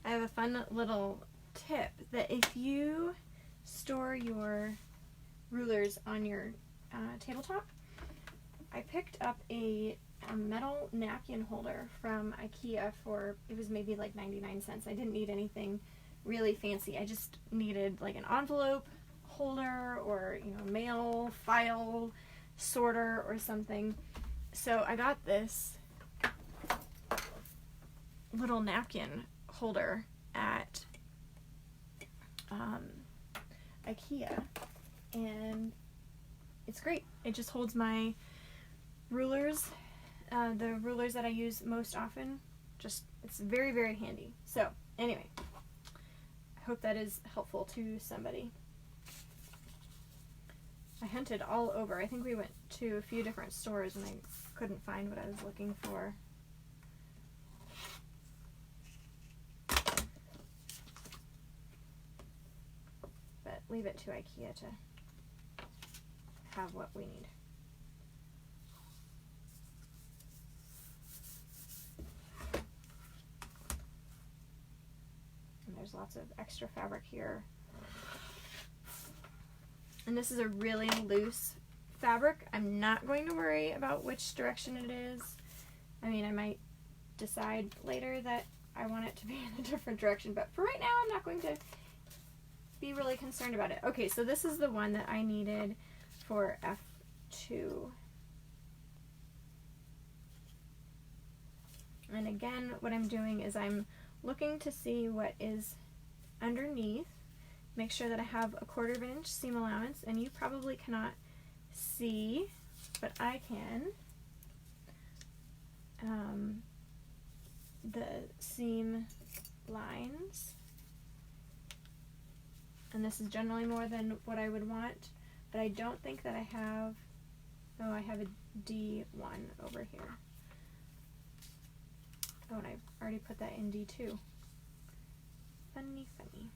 I have a fun little tip that if you store your rulers on your tabletop, I picked up a metal napkin holder from IKEA for, it was maybe like 99 cents. I didn't need anything really fancy. I just needed like an envelope holder or, you know, mail file sorter or something. So I got this little napkin holder at IKEA, and it's great. It just holds my rulers, the rulers that I use most often. Just, it's very, very handy. So anyway, I hope that is helpful to somebody. I hunted all over. I think we went to a few different stores and I couldn't find what I was looking for. But leave it to IKEA to have what we need. And there's lots of extra fabric here. And this is a really loose fabric. I'm not going to worry about which direction it is. I mean, I might decide later that I want it to be in a different direction, but for right now, I'm not going to be really concerned about it. Okay, so this is the one that I needed for F2. And again, what I'm doing is I'm looking to see what is underneath. Make sure that I have a 1/4 inch seam allowance, and you probably cannot see, but I can. The seam lines, and this is generally more than what I would want, but I don't think that I have, oh, I have a D1 over here. Oh, and I've already put that in D2. Funny, funny.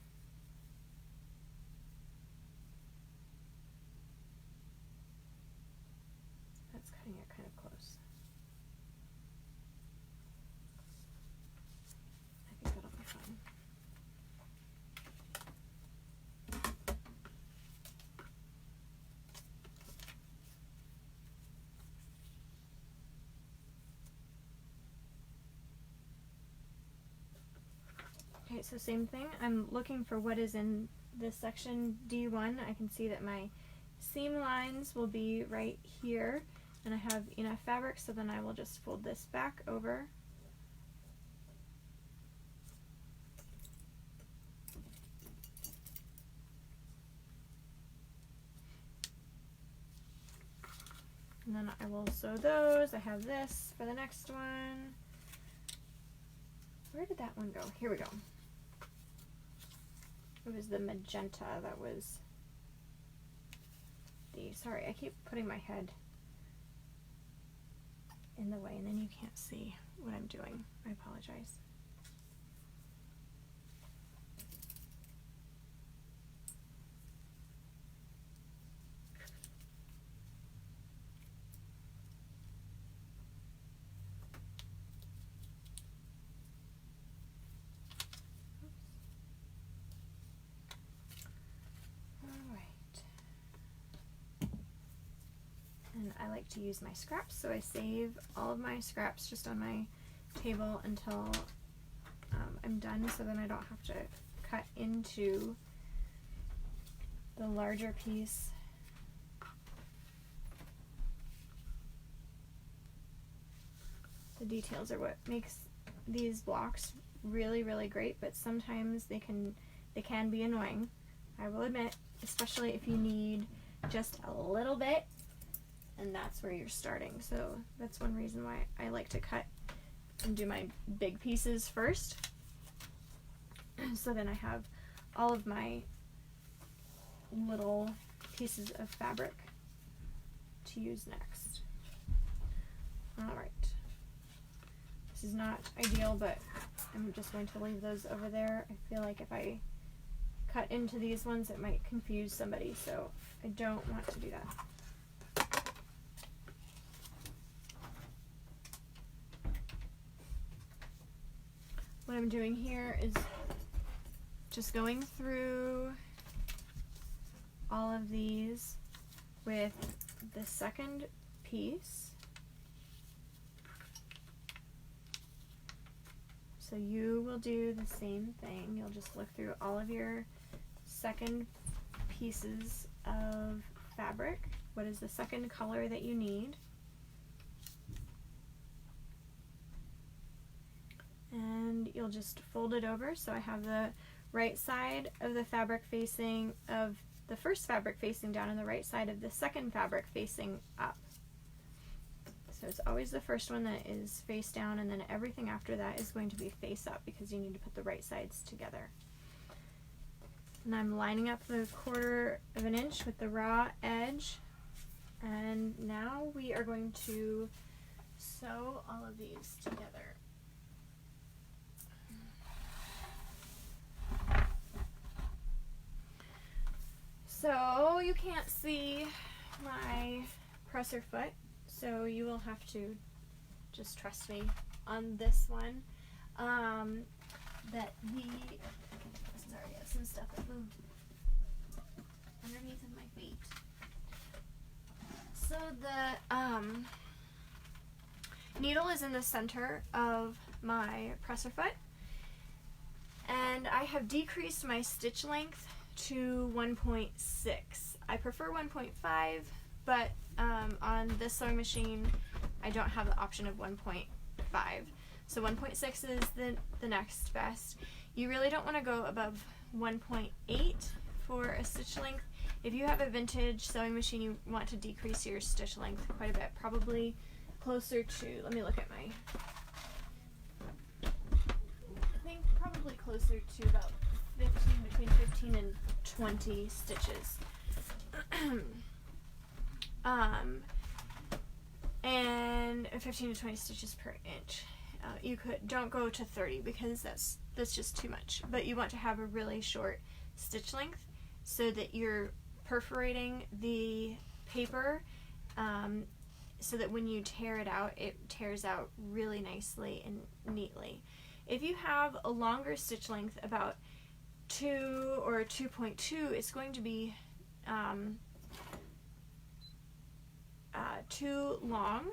That's cutting it kind of close. I think that'll be fine. Okay, so same thing. I'm looking for what is in this section D1. I can see that my seam lines will be right here, and I have enough fabric, so then I will just fold this back over. And then I will sew those. I have this for the next one. Where did that one go? Here we go. It was the magenta that was the, sorry, I keep putting my head in the way and then you can't see what I'm doing. I apologize. And I like to use my scraps, so I save all of my scraps just on my table until I'm done, so then I don't have to cut into the larger piece. The details are what makes these blocks really, really great, but sometimes they can be annoying, I will admit, especially if you need just a little bit. And that's where you're starting. So that's one reason why I like to cut and do my big pieces first. So then I have all of my little pieces of fabric to use next. Alright. This is not ideal, but I'm just going to leave those over there. I feel like if I cut into these ones, it might confuse somebody, so I don't want to do that. What I'm doing here is just going through all of these with the second piece. So you will do the same thing. You'll just look through all of your second pieces of fabric. What is the second color that you need? And you'll just fold it over. So I have the right side of the fabric facing, of the first fabric facing down, and the right side of the second fabric facing up. So it's always the first one that is face down, and then everything after that is going to be face up because you need to put the right sides together. And I'm lining up the 1/4 of an inch with the raw edge. And now we are going to sew all of these together. So you can't see my presser foot, so you will have to just trust me on this one. Sorry, I have some stuff that moved underneath of my feet. So the needle is in the center of my presser foot, and I have decreased my stitch length to 1.6. I prefer 1.5, but on this sewing machine I don't have the option of 1.5. So 1.6 is the next best. You really don't want to go above 1.8 for a stitch length. If you have a vintage sewing machine, you want to decrease your stitch length quite a bit, probably closer to, let me look at my, I think probably closer to about between 15 and 20 stitches. And 15 to 20 stitches per inch. Don't go to 30 because that's just too much. But you want to have a really short stitch length so that you're perforating the paper, so that when you tear it out, it tears out really nicely and neatly. If you have a longer stitch length, about 2 or 2.2, it's going to be too long,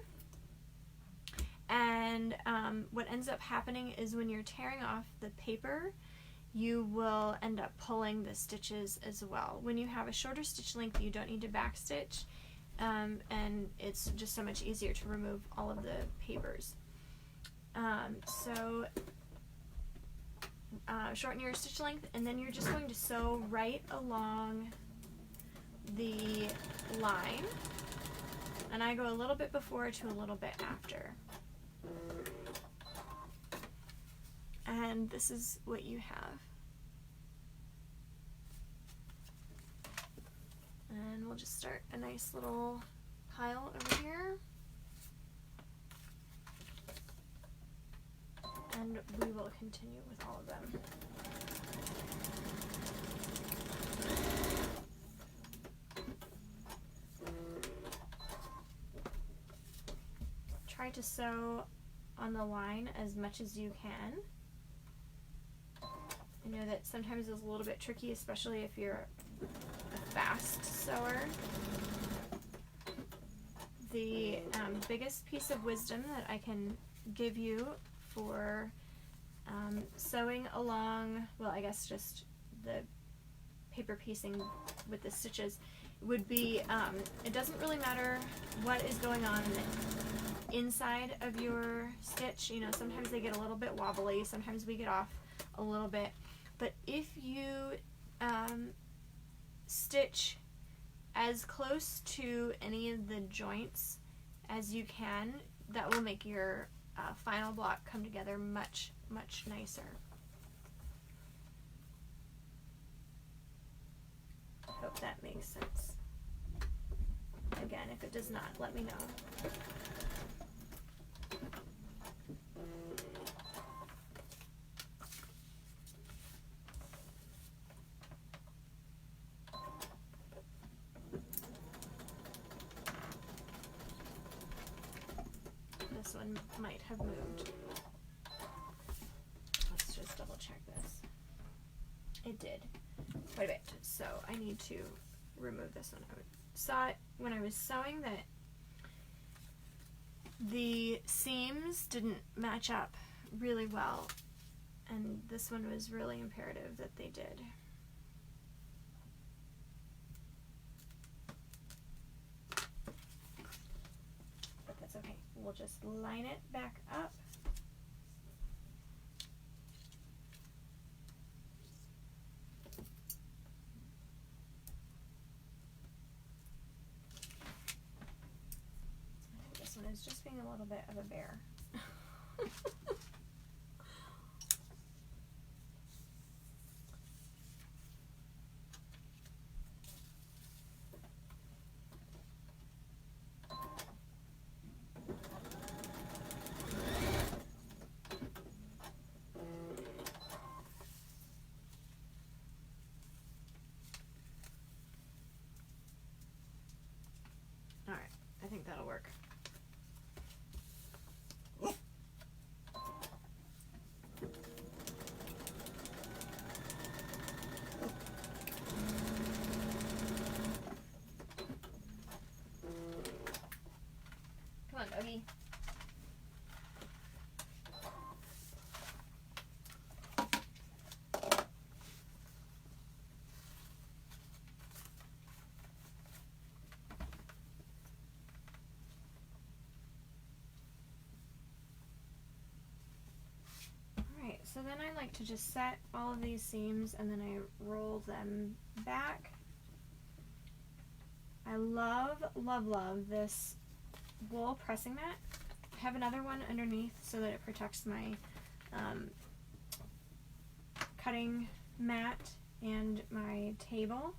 and what ends up happening is when you're tearing off the paper, you will end up pulling the stitches as well. When you have a shorter stitch length, you don't need to backstitch, and it's just so much easier to remove all of the papers. Shorten your stitch length, and then you're just going to sew right along the line, and I go a little bit before to a little bit after. and this is what you have. And we'll just start a nice little pile over here. And we will continue with all of them. Try to sew on the line as much as you can. I know that sometimes it's a little bit tricky, especially if you're a fast sewer. The biggest piece of wisdom that I can give you for sewing along, well, I guess just the paper piecing with the stitches, would be it doesn't really matter what is going on inside of your stitch. You know, sometimes they get a little bit wobbly, sometimes we get off a little bit, but if you stitch as close to any of the joints as you can, that will make your final block come together much nicer. Hope that makes sense. Again, if it does not, let me know. This one might have moved. Let's just double check this. It did quite a bit, so I need to remove this one. I saw it when I was sewing that the seams didn't match up really well, and this one was really imperative that they did. But that's okay. We'll just line it back up. This one is just being a little bit of a bear. All right, I think that'll work. Come on, doggy. Alright, so then I like to just set all of these seams and then I roll them back. I love this wool pressing mat. I have another one underneath so that it protects my cutting mat and my table,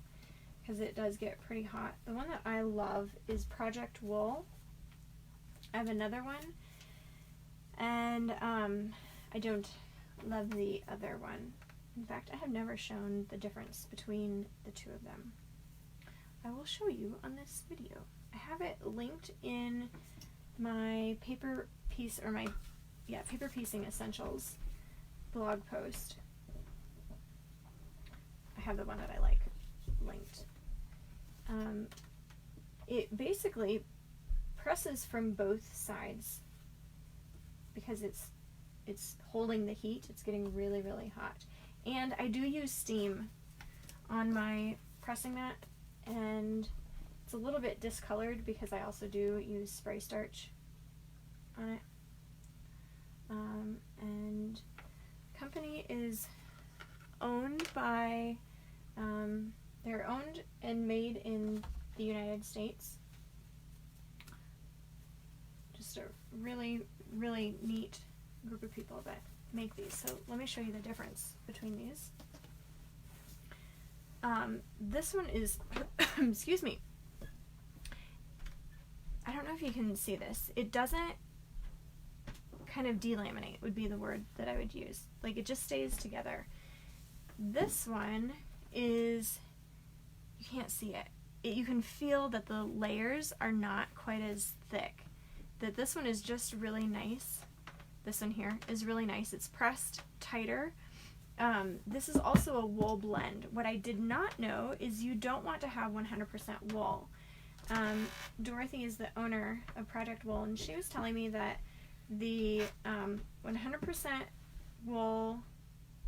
because it does get pretty hot. The one that I love is Project Wool. I have another one, and I don't love the other one. In fact, I have never shown the difference between the two of them. I will show you on this video. I have it linked in my paper piecing essentials blog post. I have the one that I like linked. It basically presses from both sides because it's holding the heat. It's getting really hot, and I do use steam on my pressing mat, and it's a little bit discolored because I also do use spray starch on it. And the company is owned by, they're owned and made in the United States. Just a really neat group of people that make these. So let me show you the difference between these. This one is, excuse me, I don't know if you can see this. It doesn't kind of delaminate would be the word that I would use. Like, it just stays together. This one is, you can't see it. You can feel that the layers are not quite as thick. That this one is just really nice. This one here is really nice. It's pressed tighter. This is also a wool blend. What I did not know is you don't want to have 100% wool. Dorothy is the owner of Project Wool, and she was telling me that the 100% wool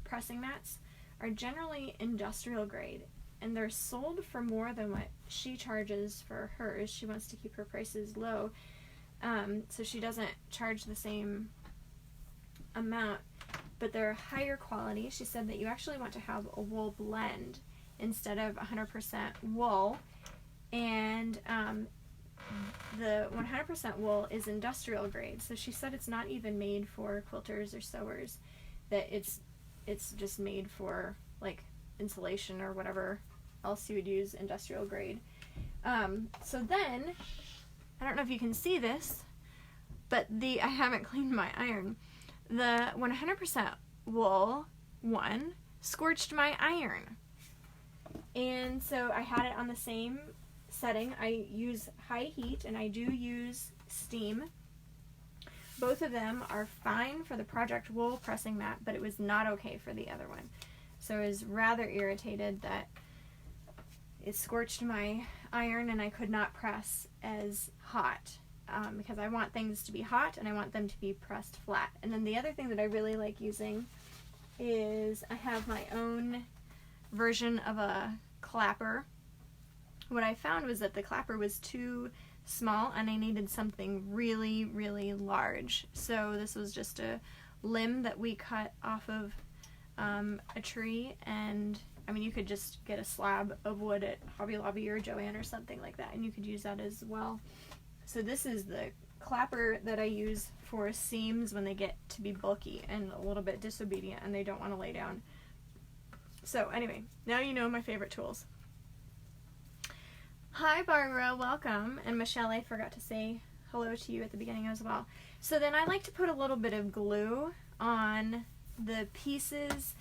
pressing mats are generally industrial grade, and they're sold for more than what she charges for hers. She wants to keep her prices low, so she doesn't charge the same amount, but they're higher quality. She said that you actually want to have a wool blend instead of 100% wool, and the 100% wool is industrial grade, so she said it's not even made for quilters or sewers, that it's just made for like insulation or whatever else you would use industrial grade. So then, I don't know if you can see this, but I haven't cleaned my iron. The 100% wool one scorched my iron, and so I had it on the same setting. I use high heat and I do use steam. Both of them are fine for the Project Wool pressing mat, but it was not okay for the other one. So I was rather irritated that it scorched my iron and I could not press as hot, because I want things to be hot and I want them to be pressed flat. And then the other thing that I really like using is I have my own version of a clapper. What I found was that the clapper was too small and I needed something really, really large. So this was just a limb that we cut off of a tree, and I mean, you could just get a slab of wood at Hobby Lobby or Joann or something like that, and you could use that as well. So this is the clapper that I use for seams when they get to be bulky and a little bit disobedient and they don't want to lay down. So anyway, now you know my favorite tools. Hi Barbara, welcome. And Michelle, I forgot to say hello to you at the beginning as well. So then I like to put a little bit of glue on the pieces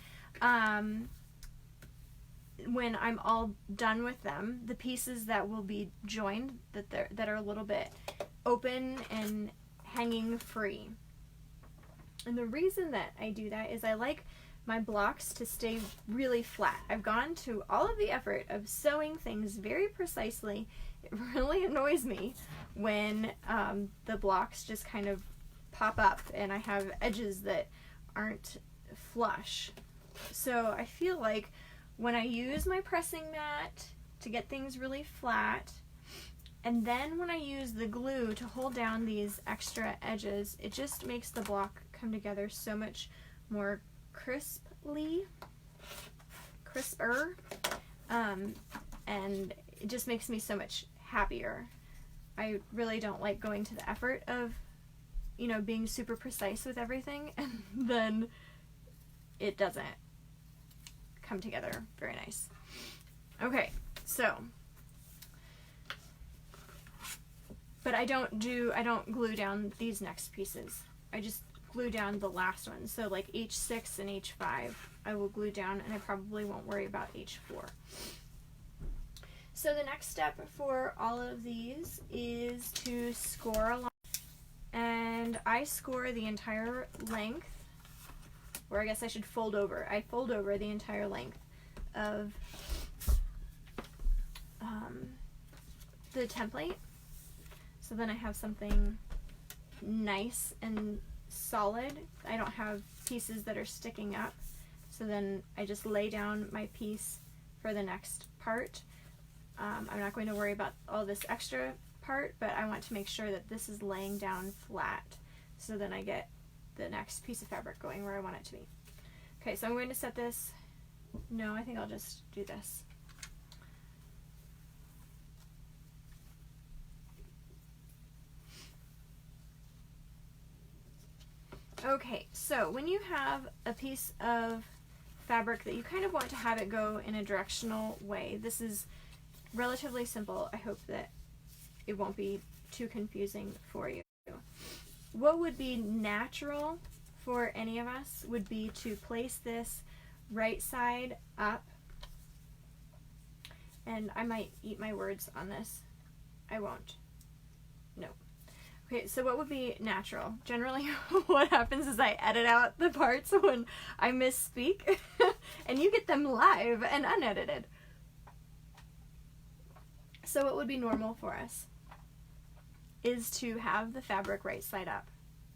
when I'm all done with them. The pieces that will be joined, that are a little bit open and hanging free. And the reason that I do that is I like my blocks to stay really flat. I've gone to all of the effort of sewing things very precisely. It really annoys me when the blocks just kind of pop up and I have edges that aren't flush. So I feel like when I use my pressing mat to get things really flat, and then when I use the glue to hold down these extra edges, it just makes the block come together so much more crisper, and it just makes me so much happier. I really don't like going to the effort of, you know, being super precise with everything, and then it doesn't come together very nice. Okay, so, but I don't glue down these next pieces. I just glue down the last one. So like H6 and H5 I will glue down, and I probably won't worry about H4. So the next step for all of these is to score along, and I score the entire length, or I guess I should fold over. I fold over the entire length of the template, so then I have something nice and solid. I don't have pieces that are sticking up, so then I just lay down my piece for the next part. I'm not going to worry about all this extra part, but I want to make sure that this is laying down flat, so then I get the next piece of fabric going where I want it to be. Okay, so I'm going to set this. No, I think I'll just do this. Okay, so when you have a piece of fabric that you kind of want to have it go in a directional way, this is relatively simple. I hope that it won't be too confusing for you. What would be natural for any of us would be to place this right side up, and I might eat my words on this. I won't. No. Okay, so what would be natural? Generally, what happens is I edit out the parts when I misspeak, and you get them live and unedited. So what would be normal for us is to have the fabric right side up,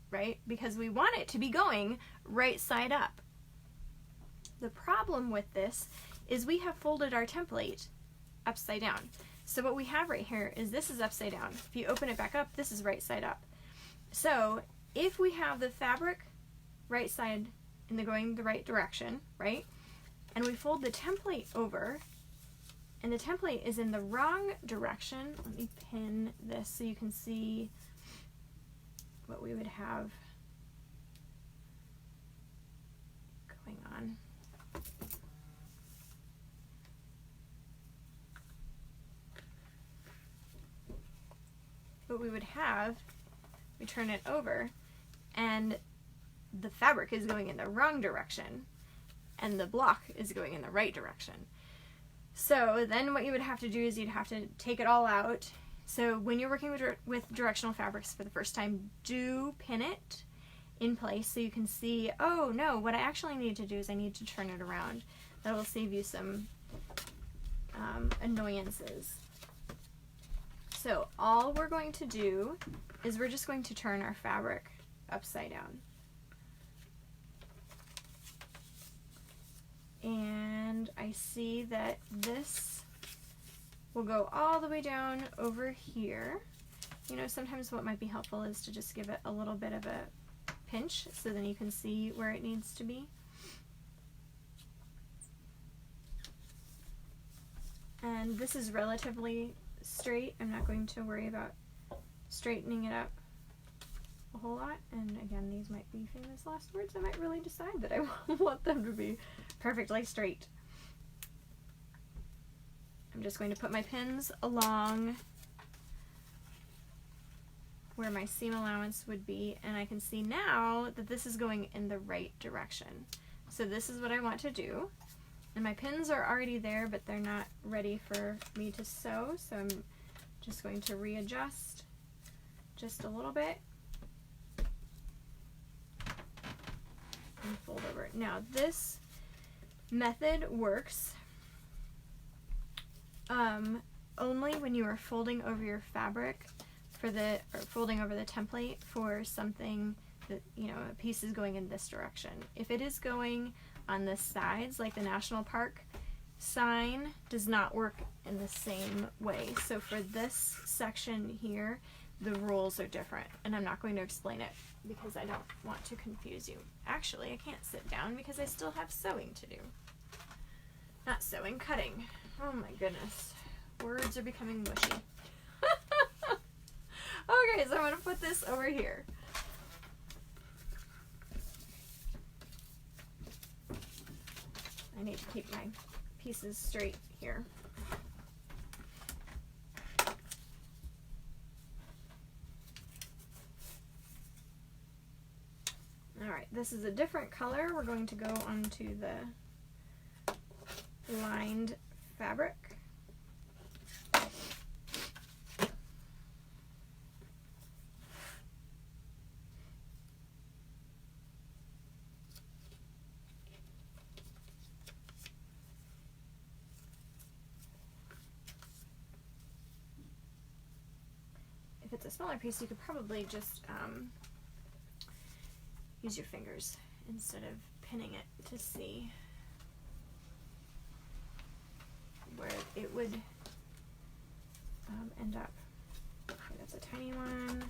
right? Because we want it to be going right side up. The problem with this is we have folded our template upside down. So what we have right here is this is upside down. If you open it back up, this is right side up. So if we have the fabric right side and going the right direction, right? And we fold the template over and the template is in the wrong direction. Let me pin this so you can see what we would have going on. What we would have, we turn it over, and the fabric is going in the wrong direction, and the block is going in the right direction. So then what you would have to do is you'd have to take it all out. So when you're working with directional fabrics for the first time, do pin it in place so you can see, oh no, what I actually need to do is I need to turn it around. That will save you some annoyances. So all we're going to do is we're just going to turn our fabric upside down. And I see that this will go all the way down over here. You know, sometimes what might be helpful is to just give it a little bit of a pinch so then you can see where it needs to be. And this is relatively straight. I'm not going to worry about straightening it up a whole lot. And again, these might be famous last words. I might really decide that I want them to be perfectly straight. I'm just going to put my pins along where my seam allowance would be, and I can see now that this is going in the right direction. So this is what I want to do. And my pins are already there, but they're not ready for me to sew, so I'm just going to readjust just a little bit and fold over. Now this method works only when you are folding over your fabric or folding over the template for something that, you know, a piece is going in this direction. If it is going on the sides, like the national park sign, does not work in the same way. So for this section here, the rules are different, and I'm not going to explain it because I don't want to confuse you. Actually, I can't sit down because I still have sewing to do. Not sewing, cutting. Oh my goodness. Words are becoming mushy. Okay, so I'm going to put this over here. I need to keep my pieces straight here. Alright, this is a different color. We're going to go onto the lined fabric. If it's a smaller piece, you could probably just use your fingers instead of pinning it to see where it would end up. Okay, that's a tiny one.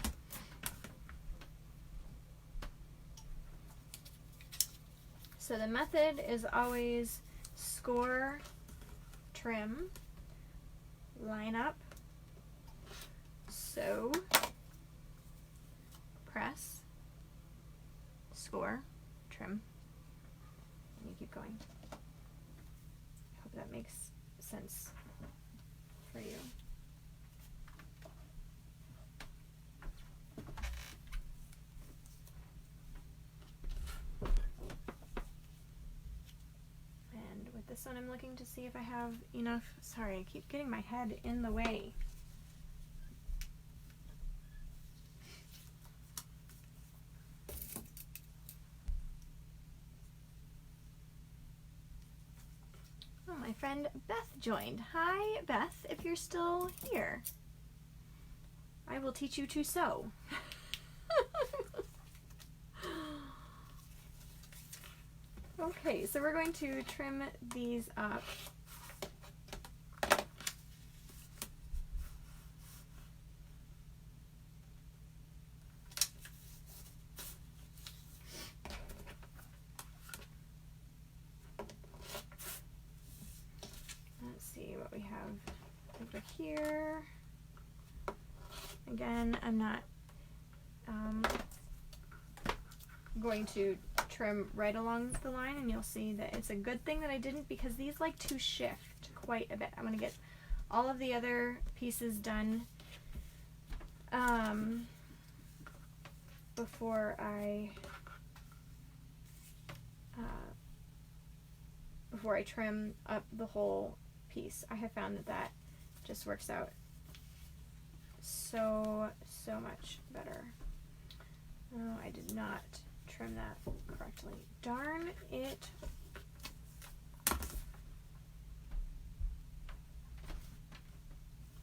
So the method is always score, trim, line up, sew, press, underscore trim. And you keep going. I hope that makes sense for you. And with this one, I'm looking to see if I have enough. Sorry, I keep getting my head in the way. Oh, my friend Beth joined. Hi, Beth, if you're still here. I will teach you to sew. Okay, so we're going to trim these up. Let's see what we have over here. Again, I'm not going to trim right along the line, and you'll see that it's a good thing that I didn't, because these like to shift quite a bit. I'm going to get all of the other pieces done before I trim up the whole piece. I have found that that just works out so much better. Oh, I did not trim that correctly. Darn it.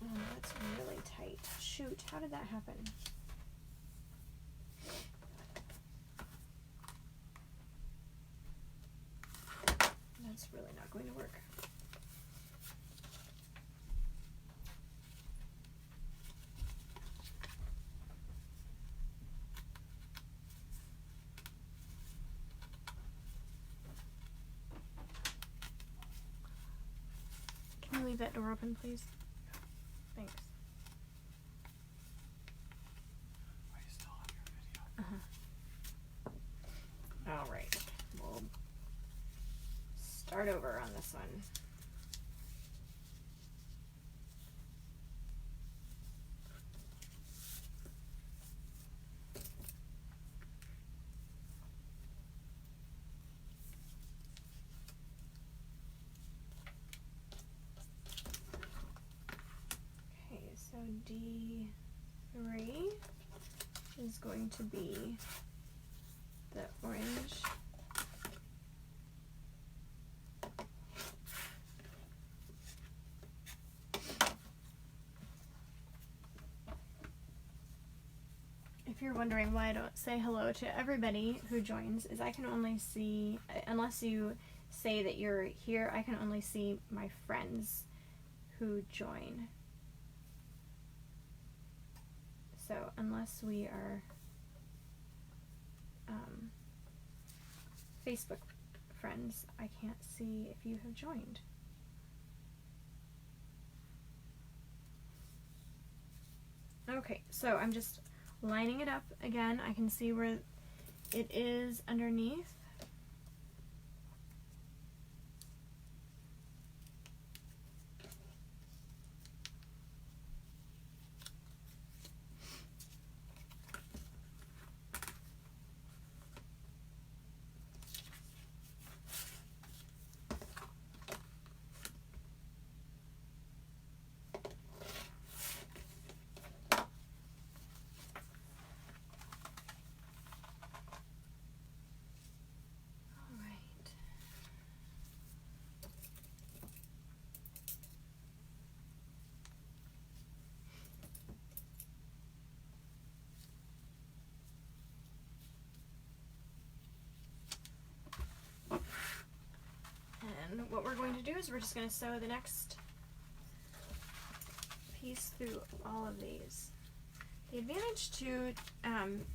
Oh, that's really tight. Shoot, how did that happen? That's really not going to work. Can you leave that door open, please? Thanks. Are you still on your video? All right, we'll start over on this one. Okay, so D3 is going to be the orange. If you're wondering why I don't say hello to everybody who joins, is I can only see, unless you say that you're here, I can only see my friends who join. So unless we are Facebook friends, I can't see if you have joined. Okay, so I'm just lining it up again. I can see where it is underneath. And what we're going to do is we're just going to sew the next piece through all of these. The advantage to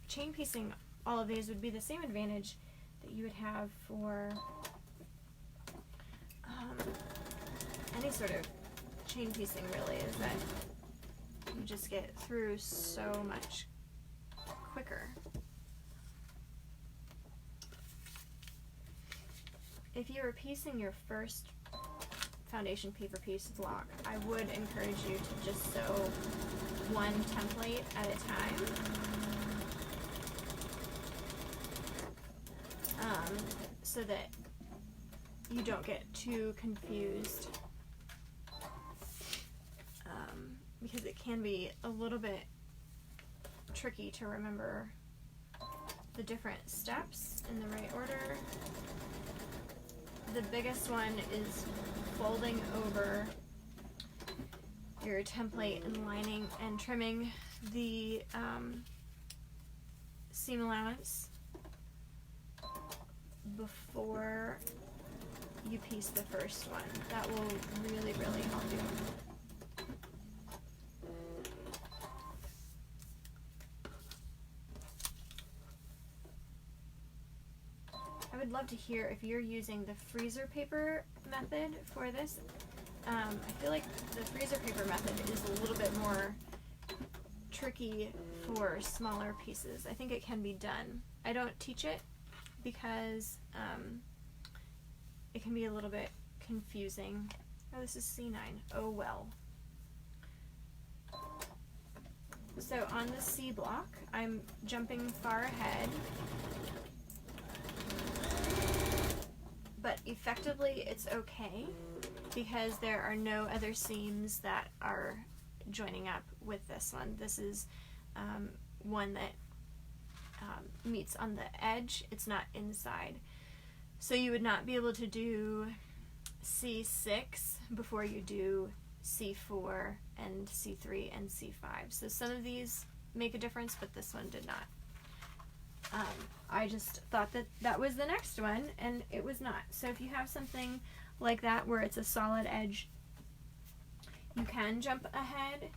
chain piecing all of these would be the same advantage that you would have for any sort of chain piecing, really, is that you just get through so much quicker. if you were piecing your first foundation paper piece block, I would encourage you to just sew one template at a time. So that you don't get too confused, because it can be a little bit tricky to remember the different steps in the right order. The biggest one is folding over your template and lining and trimming the seam allowance before you piece the first one. That will really, really help you. I would love to hear if you're using the freezer paper method for this. I feel like the freezer paper method is a little bit more tricky for smaller pieces. I think it can be done. I don't teach it because it can be a little bit confusing. Oh, this is C9. Oh well. So on the C block, I'm jumping far ahead, but effectively it's okay because there are no other seams that are joining up with this one. This is one that meets on the edge, it's not inside. So you would not be able to do C6 before you do C4 and C3 and C5. So some of these make a difference, but this one did not. I just thought that that was the next one, and it was not. So if you have something like that where it's a solid edge, you can jump ahead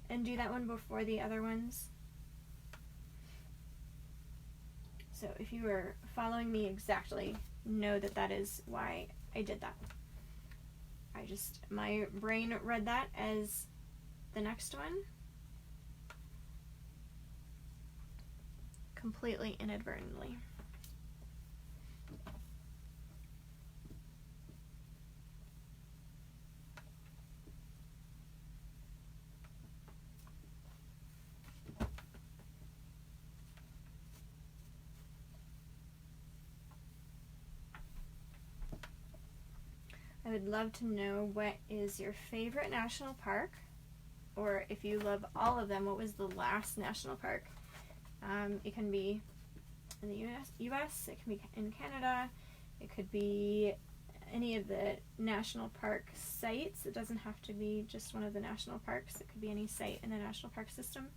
and do that one before the other ones. So if you were following me exactly, know that that is why I did that. My brain read that as the next one. Completely inadvertently. I would love to know what is your favorite national park, or if you love all of them, what was the last national park? It can be in the US, it can be in Canada, it could be any of the national park sites. It doesn't have to be just one of the national parks, it could be any site in the national park system.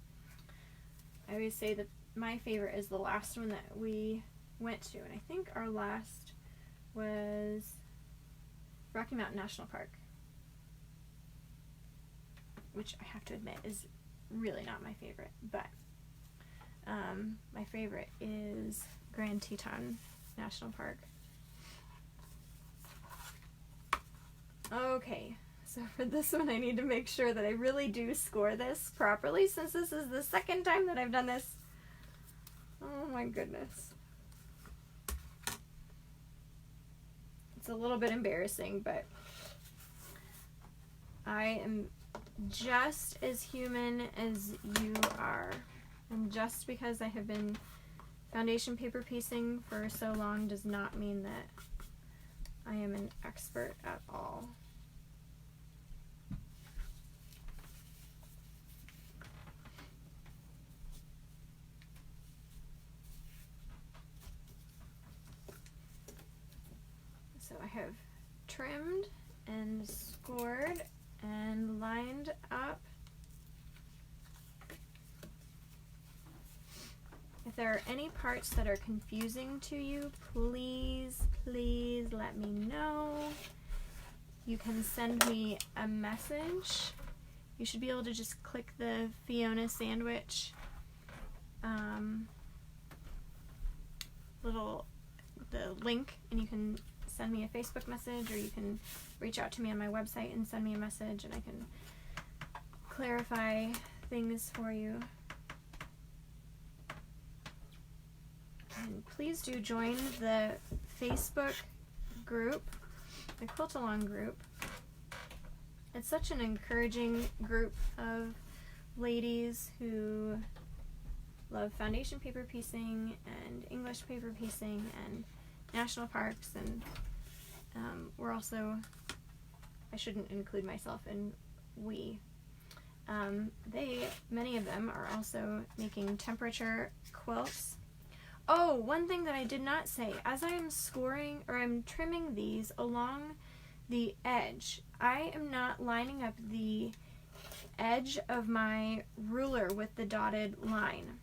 I always say that my favorite is the last one that we went to, and I think our last was Rocky Mountain National Park, which I have to admit is really not my favorite, but my favorite is Grand Teton National Park. Okay, so for this one I need to make sure that I really do score this properly, since this is the second time that I've done this. Oh my goodness. It's a little bit embarrassing, but I am just as human as you are. And just because I have been foundation paper piecing for so long does not mean that I am an expert at all. So I have trimmed and scored and lined up. If there are any parts that are confusing to you, please, please let me know. You can send me a message. You should be able to just click the Fiona Sandwich the link, and you can send me a Facebook message, or you can reach out to me on my website and send me a message, and I can clarify things for you. And please do join the Facebook group, the Quilt-A-Long group. It's such an encouraging group of ladies who love foundation paper piecing and English paper piecing and national parks, and we're also, I shouldn't include myself in we. Many of them are also making temperature quilts. Oh, one thing that I did not say, as I am scoring, or I'm trimming these along the edge, I am not lining up the edge of my ruler with the dotted line.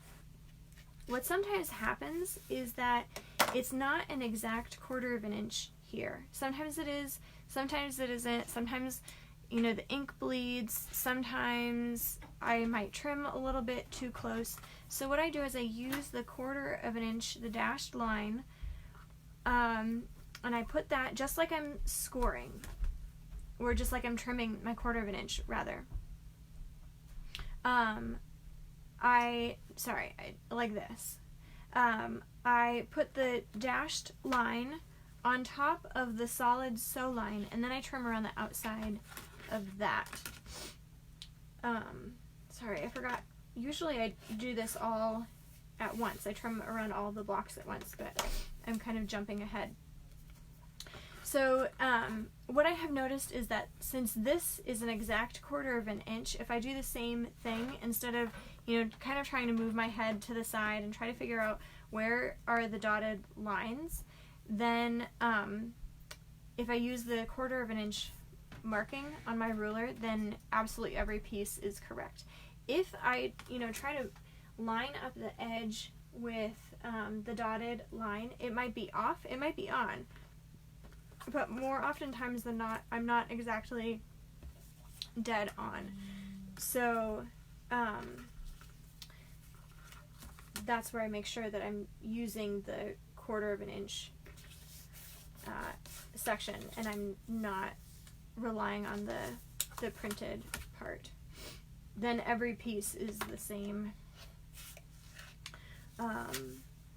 What sometimes happens is that it's not an exact 1/4 of an inch here. Sometimes it is, sometimes it isn't, sometimes, you know, the ink bleeds, sometimes I might trim a little bit too close. So what I do is I use the 1/4 of an inch, the dashed line, and I put that just like I'm scoring, or just like I'm trimming my 1/4 of an inch, rather. Like this. I put the dashed line on top of the solid sew line, and then I trim around the outside of that. Sorry, I forgot. Usually I do this all at once. I trim around all the blocks at once, but I'm kind of jumping ahead. So what I have noticed is that since this is an exact 1/4 of an inch, if I do the same thing, instead of, you know, kind of trying to move my head to the side and try to figure out where are the dotted lines, then if I use the 1/4 of an inch marking on my ruler, then absolutely every piece is correct. If I, you know, try to line up the edge with the dotted line, it might be off, it might be on, but more oftentimes than not, I'm not exactly dead on. So that's where I make sure that I'm using the 1/4 of an inch section, and I'm not relying on the printed part. Then every piece is the same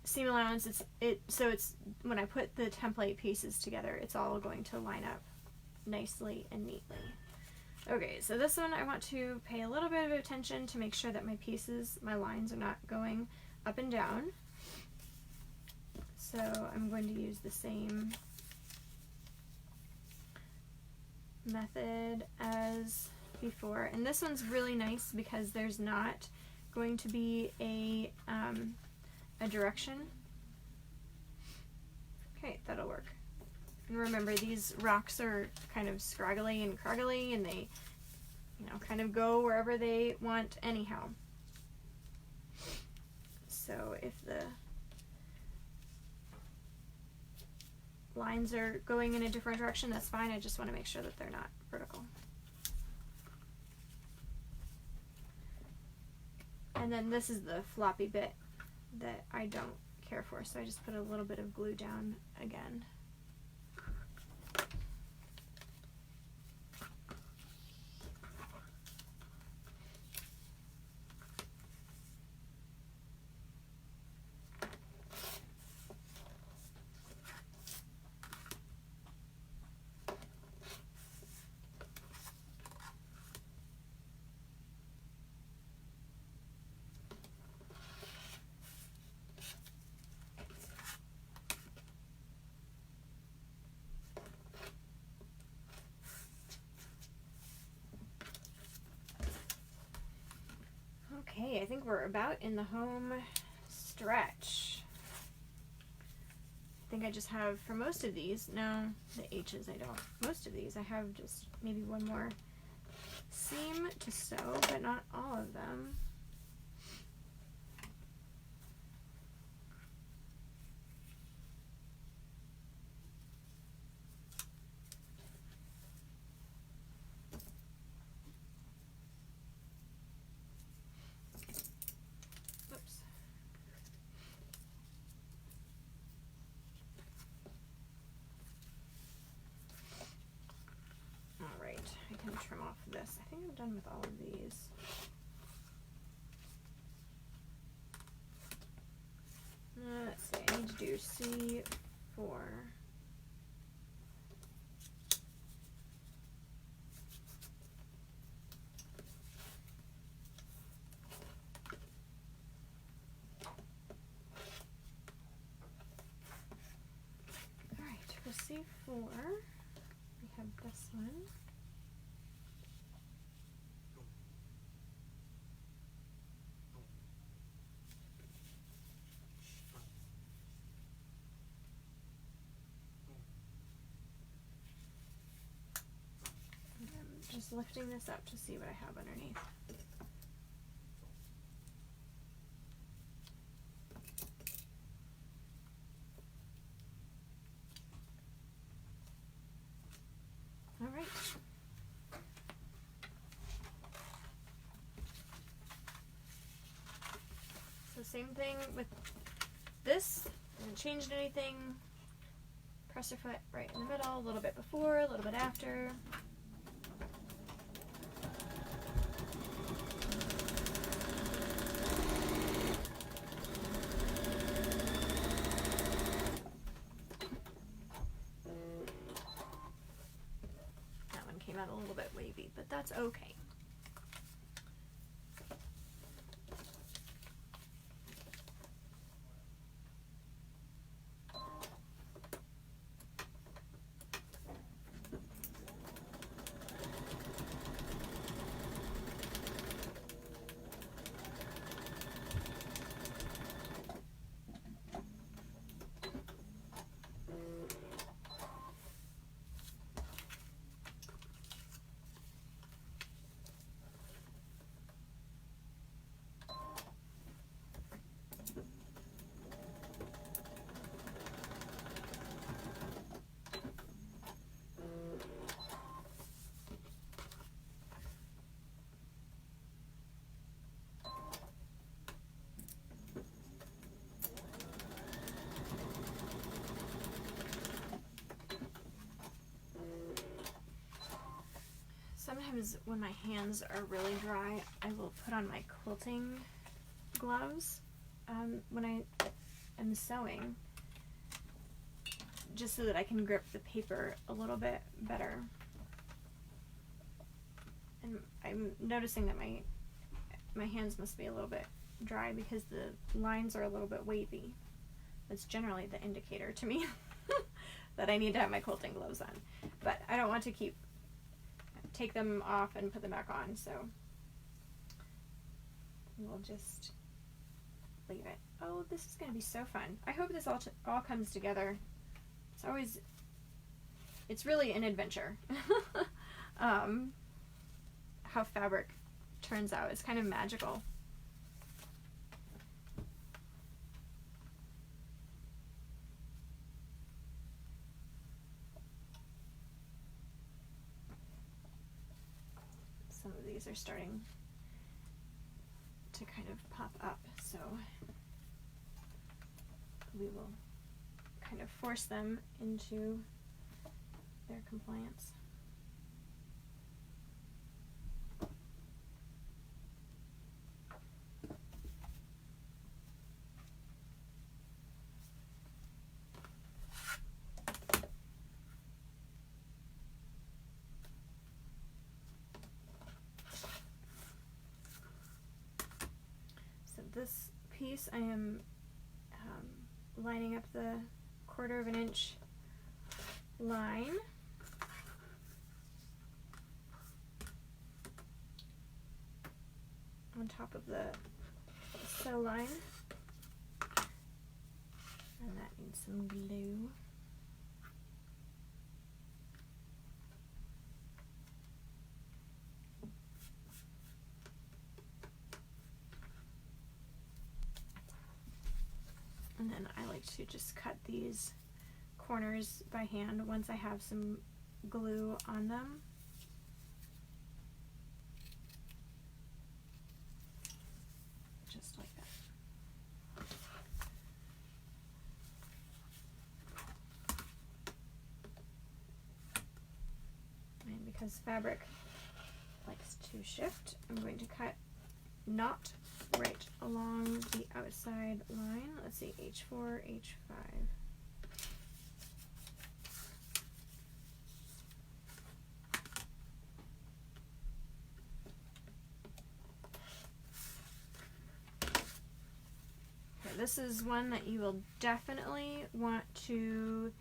seam allowance. So it's when I put the template pieces together, it's all going to line up nicely and neatly. Okay, so this one I want to pay a little bit of attention to make sure that my pieces, my lines are not going up and down. So I'm going to use the same method as before, and this one's really nice because there's not going to be a direction. Okay, that'll work. And remember, these rocks are kind of scraggly and craggly, and they, you know, kind of go wherever they want anyhow. So if the lines are going in a different direction, that's fine. I just want to make sure that they're not vertical. And then this is the floppy bit that I don't care for, so I just put a little bit of glue down again. Okay, I think we're about in the home stretch. I think I just have, for most of these, no, the H's I don't. Most of these I have just maybe one more seam to sew, but not all of them. Trim off this. I think I'm done with all of these. Let's see, I need to do C4. C4. We have this one. I'm just lifting this up to see what I have underneath. All right. So same thing with this. I haven't changed anything. Presser foot right in the middle, a little bit before, a little bit after. That one came out a little bit wavy, but that's okay. Sometimes when my hands are really dry, I will put on my quilting gloves when I am sewing, just so that I can grip the paper a little bit better. And I'm noticing that my hands must be a little bit dry because the lines are a little bit wavy. That's generally the indicator to me that I need to have my quilting gloves on. But I don't want to take them off and put them back on, so we'll just leave it. Oh, this is going to be so fun. I hope this all comes together. It's really an adventure. How fabric turns out. It's kind of magical. Some of these are starting to kind of pop up, so we will kind of force them into their compliance. This piece I am lining up the 1/4 of an inch line. On top of the sew line. And that needs some glue. And then I like to just cut these corners by hand once I have some glue on them. Just like that. And because fabric likes to shift, I'm going to cut not right along the outside line. Let's see, H4, H5. Okay, this is one that you will definitely want to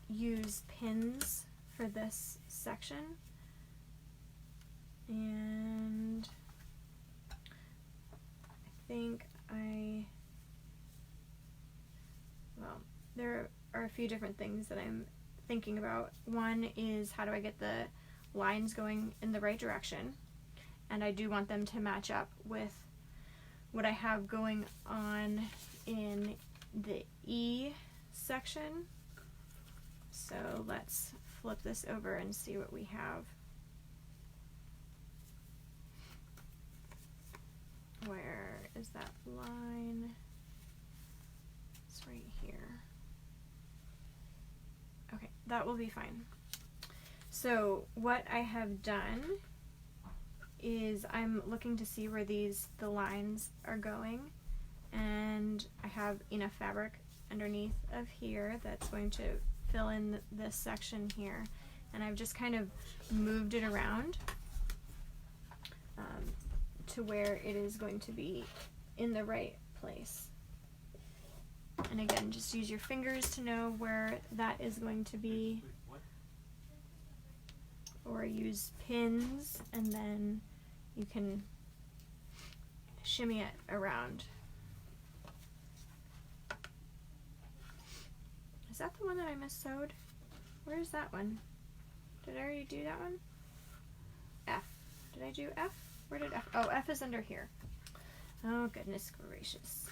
use pins for this section, and I think well, there are a few different things that I'm thinking about. One is, how do I get the lines going in the right direction? And I do want them to match up with what I have going on in the E section. So let's flip this over and see what we have. Where is that line? It's right here. Okay, that will be fine. So what I have done is I'm looking to see where the lines are going, and I have enough fabric underneath of here that's going to fill in this section here, and I've just kind of moved it around to where it is going to be in the right place. And again, just use your fingers to know where that is going to be, or use pins, and then you can shimmy it around. Is that the one that I missewed? Where's that one? Did I already do that one? F. Did I do F? Where did F? Oh, F is under here. Oh, goodness gracious.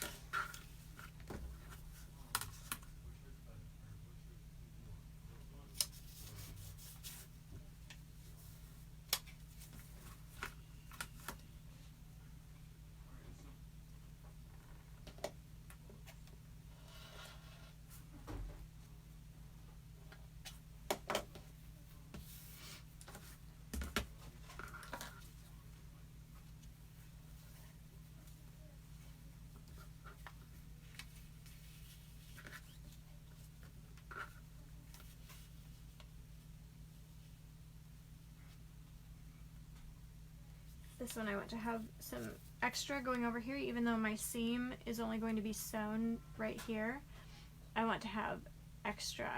This one I want to have some extra going over here, even though my seam is only going to be sewn right here. I want to have extra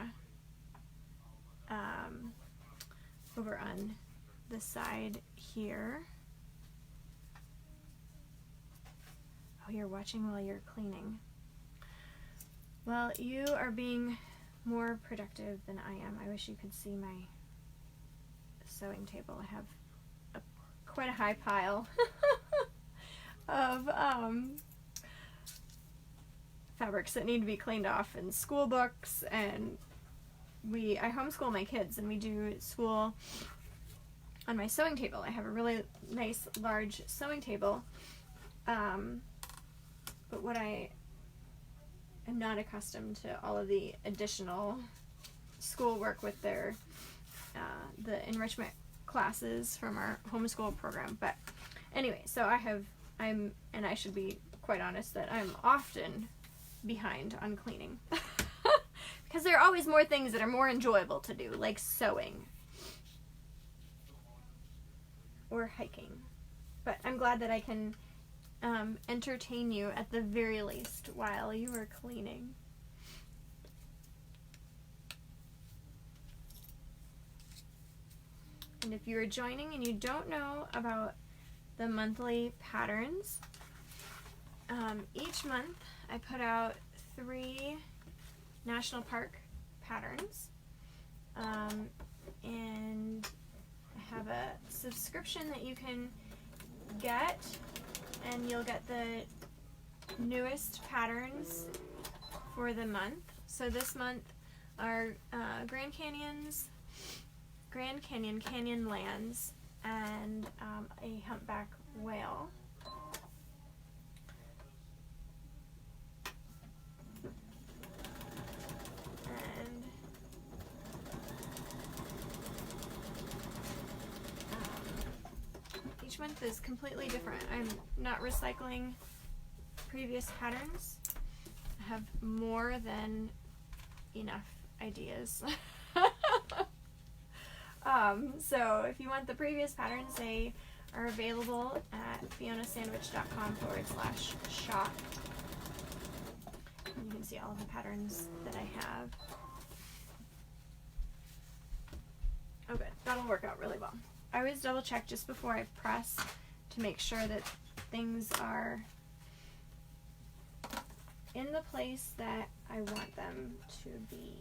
over on the side here. Oh, you're watching while you're cleaning. Well, you are being more productive than I am. I wish you could see my sewing table. I have quite a high pile of fabrics that need to be cleaned off, and school books, and I homeschool my kids, and we do school on my sewing table. I have a really nice large sewing table, but what I am not accustomed to all of the additional schoolwork with their the enrichment classes from our homeschool program. But anyway, so and I should be quite honest that I'm often behind on cleaning because there are always more things that are more enjoyable to do, like sewing or hiking. But I'm glad that I can entertain you at the very least while you are cleaning. And if you're joining and you don't know about the monthly patterns, each month I put out 3 national park patterns, and I have a subscription that you can get, and you'll get the newest patterns for the month. So this month are Grand Canyon, Canyonlands, and a humpback whale. And each month is completely different. I'm not recycling previous patterns. I have more than enough ideas. So if you want the previous patterns, they are available at fionasandwich.com/shop. And you can see all of the patterns that I have. that'll work out really well. I always double check just before I press to make sure that things are in the place that I want them to be.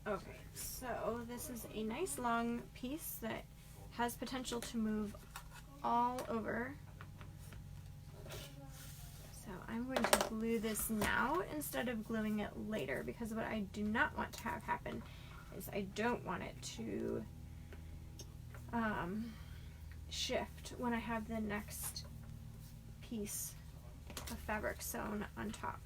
Okay, so this is a nice long piece that has potential to move all over. So I'm going to glue this now instead of gluing it later, because what I do not want to have happen is I don't want it to shift when I have the next piece of fabric sewn on top,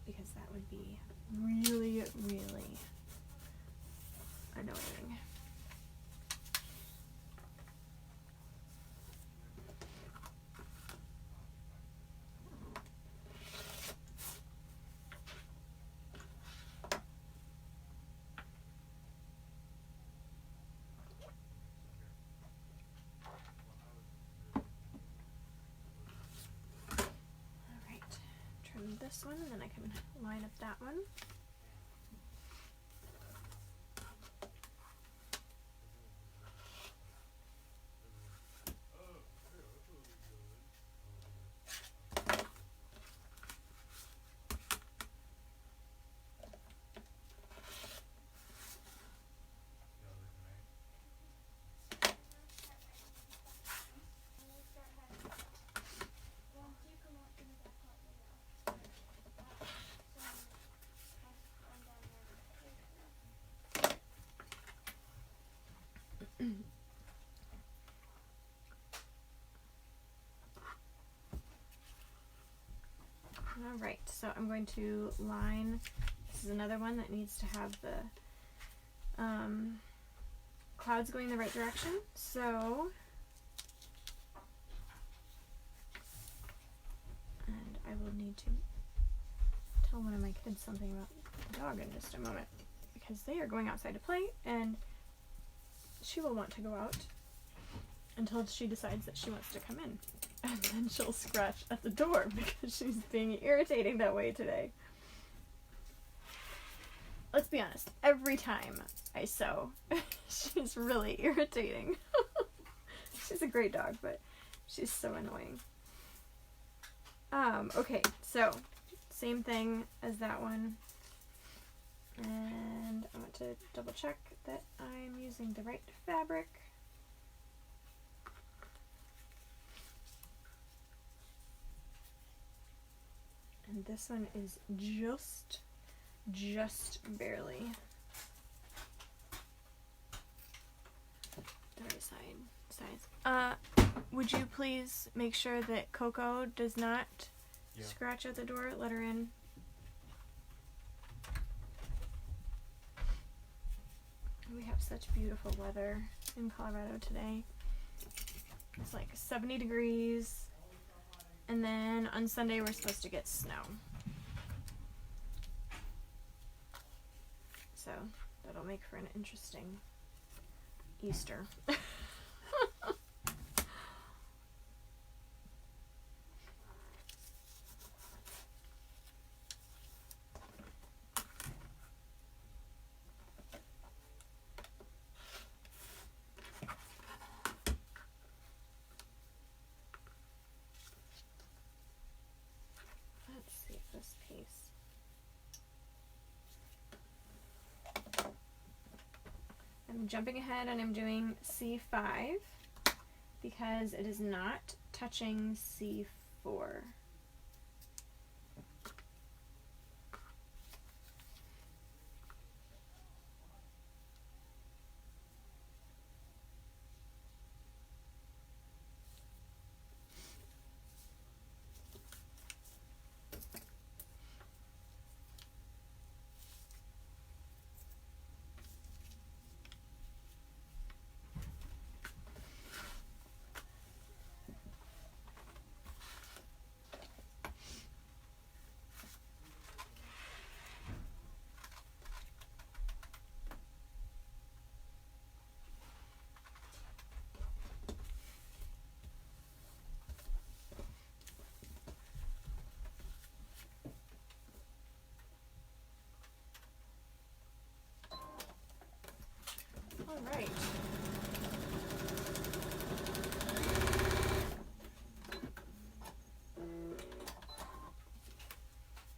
because that would be really, really annoying. This one, and then I can line up that one. Alright, so I'm going to line, this is another one that needs to have the clouds going the right direction, so, and I will need to tell one of my kids something about the dog in just a moment, because they are going outside to play, and she will want to go out until she decides that she wants to come in. And then she'll scratch at the door because she's being irritating that way today. Let's be honest, every time I sew, she's really irritating. She's a great dog, but she's so annoying. Okay, so same thing as that one. And I want to double check that I'm using the right fabric. And this one is just barely the right size. Would you please make sure that Coco does not scratch at the door? Let her in. We have such beautiful weather in Colorado today. It's like 70 degrees. And then on Sunday we're supposed to get snow. So that'll make for an interesting Easter. I'm jumping ahead and I'm doing C5 because it is not touching C4.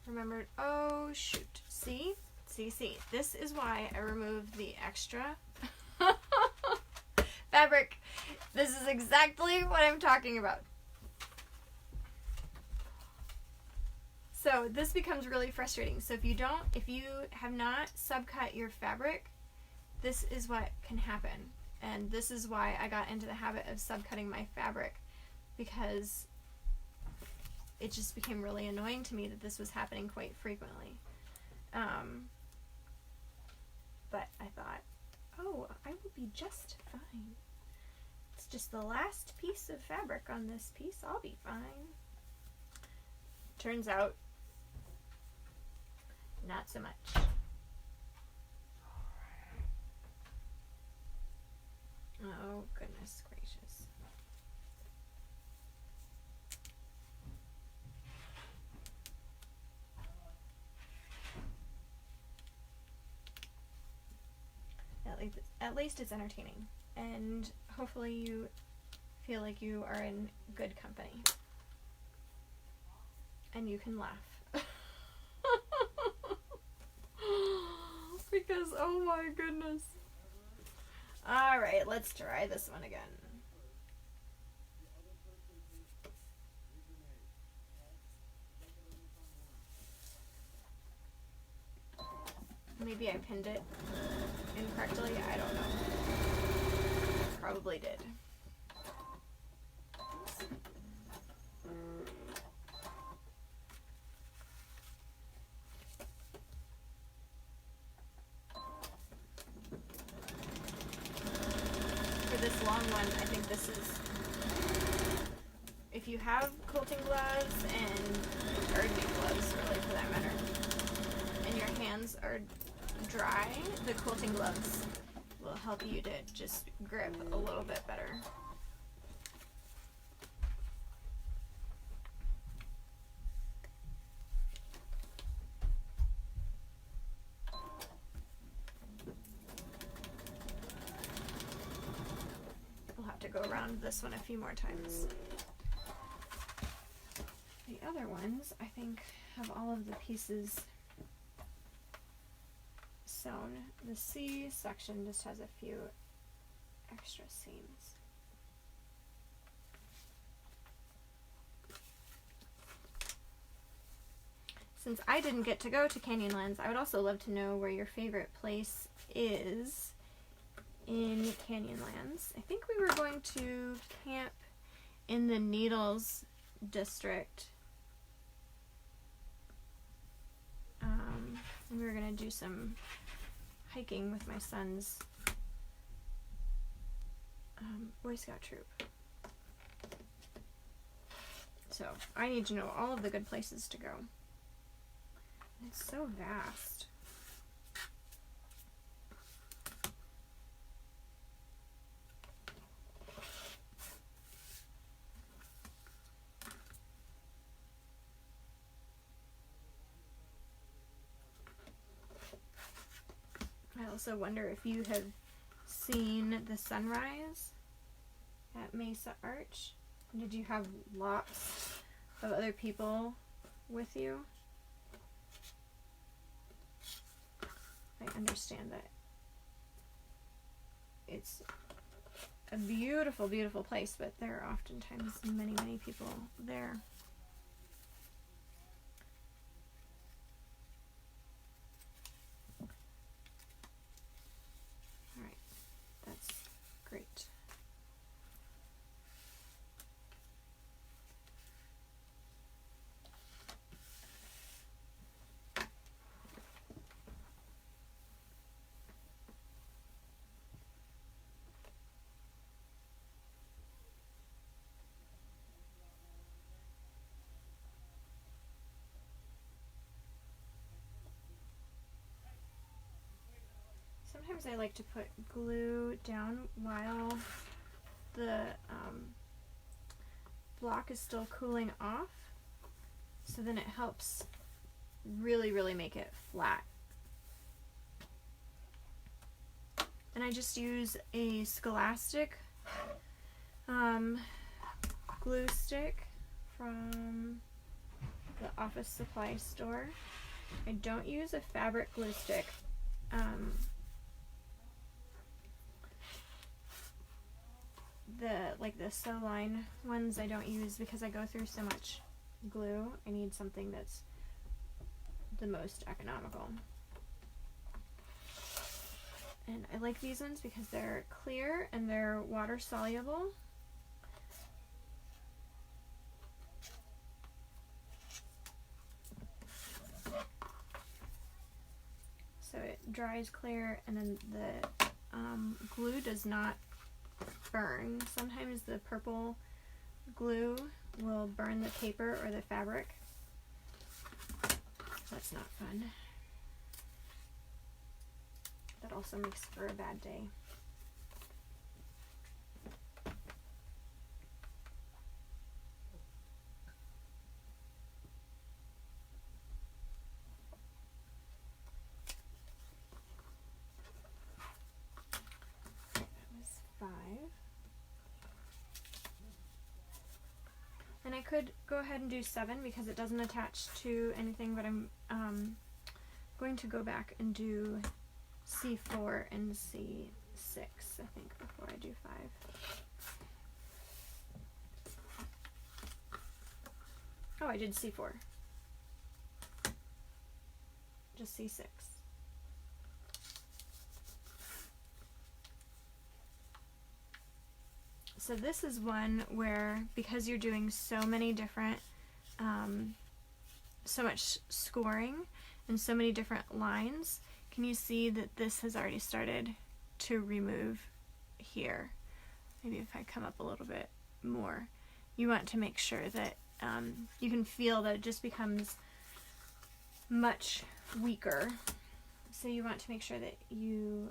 remembered. Oh, shoot. See? See. This is why I removed the extra fabric. This is exactly what I'm talking about. So this becomes really frustrating. So if you have not subcut your fabric, this is what can happen. And this is why I got into the habit of subcutting my fabric, because it just became really annoying to me that this was happening quite frequently. But I thought, oh, I will be just fine. It's just the last piece of fabric on this piece. I'll be fine. Turns out, not so much. Oh, goodness gracious. At least it's entertaining, and hopefully you feel like you are in good company and you can laugh. Because, oh my goodness. Alright, let's try this one again. Maybe I pinned it incorrectly, I don't know. Probably did. For this long one, I think this is, if you have quilting gloves or gardening gloves, really, for that matter, and your hands are dry, the quilting gloves will help you to just grip a little bit better. We'll have to go around this one a few more times. The other ones, I think, have all of the pieces sewn. The C section just has a few extra seams. Since I didn't get to go to Canyonlands, I would also love to know where your favorite place is in Canyonlands. I think we were going to camp in the Needles district. And we were going to do some hiking with my son's Boy Scout troop. So I need to know all of the good places to go. It's so vast. I also wonder if you have seen the sunrise at Mesa Arch. Did you have lots of other people with you? I understand that it's a beautiful, beautiful place, but there are oftentimes many, many people there. Alright, that's great. Sometimes I like to put glue down while the block is still cooling off, so then it helps really, really make it flat. And I just use a Scholastic glue stick from the office supply store. I don't use a fabric glue stick. The Soline ones I don't use because I go through so much glue. I need something that's the most economical. And I like these ones because they're clear and they're water soluble. So it dries clear, and then the glue does not burn. Sometimes the purple glue will burn the paper or the fabric. That's not fun. That also makes for a bad day. That was 5. And I could go ahead and do 7 because it doesn't attach to anything, but I'm going to go back and do C4 and C6, I think, before I do 5. Oh, I did C4. Just C6. So this is one where, because you're doing so many different, so much scoring and so many different lines, can you see that this has already started to remove here? Maybe if I come up a little bit more. You want to make sure that you can feel that it just becomes much weaker. So you want to make sure that you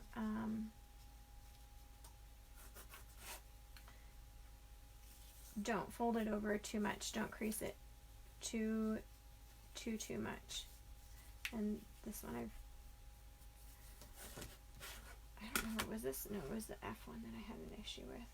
don't fold it over too much. Don't crease it too much. And this one I don't remember, was this? No, it was the F one that I had an issue with.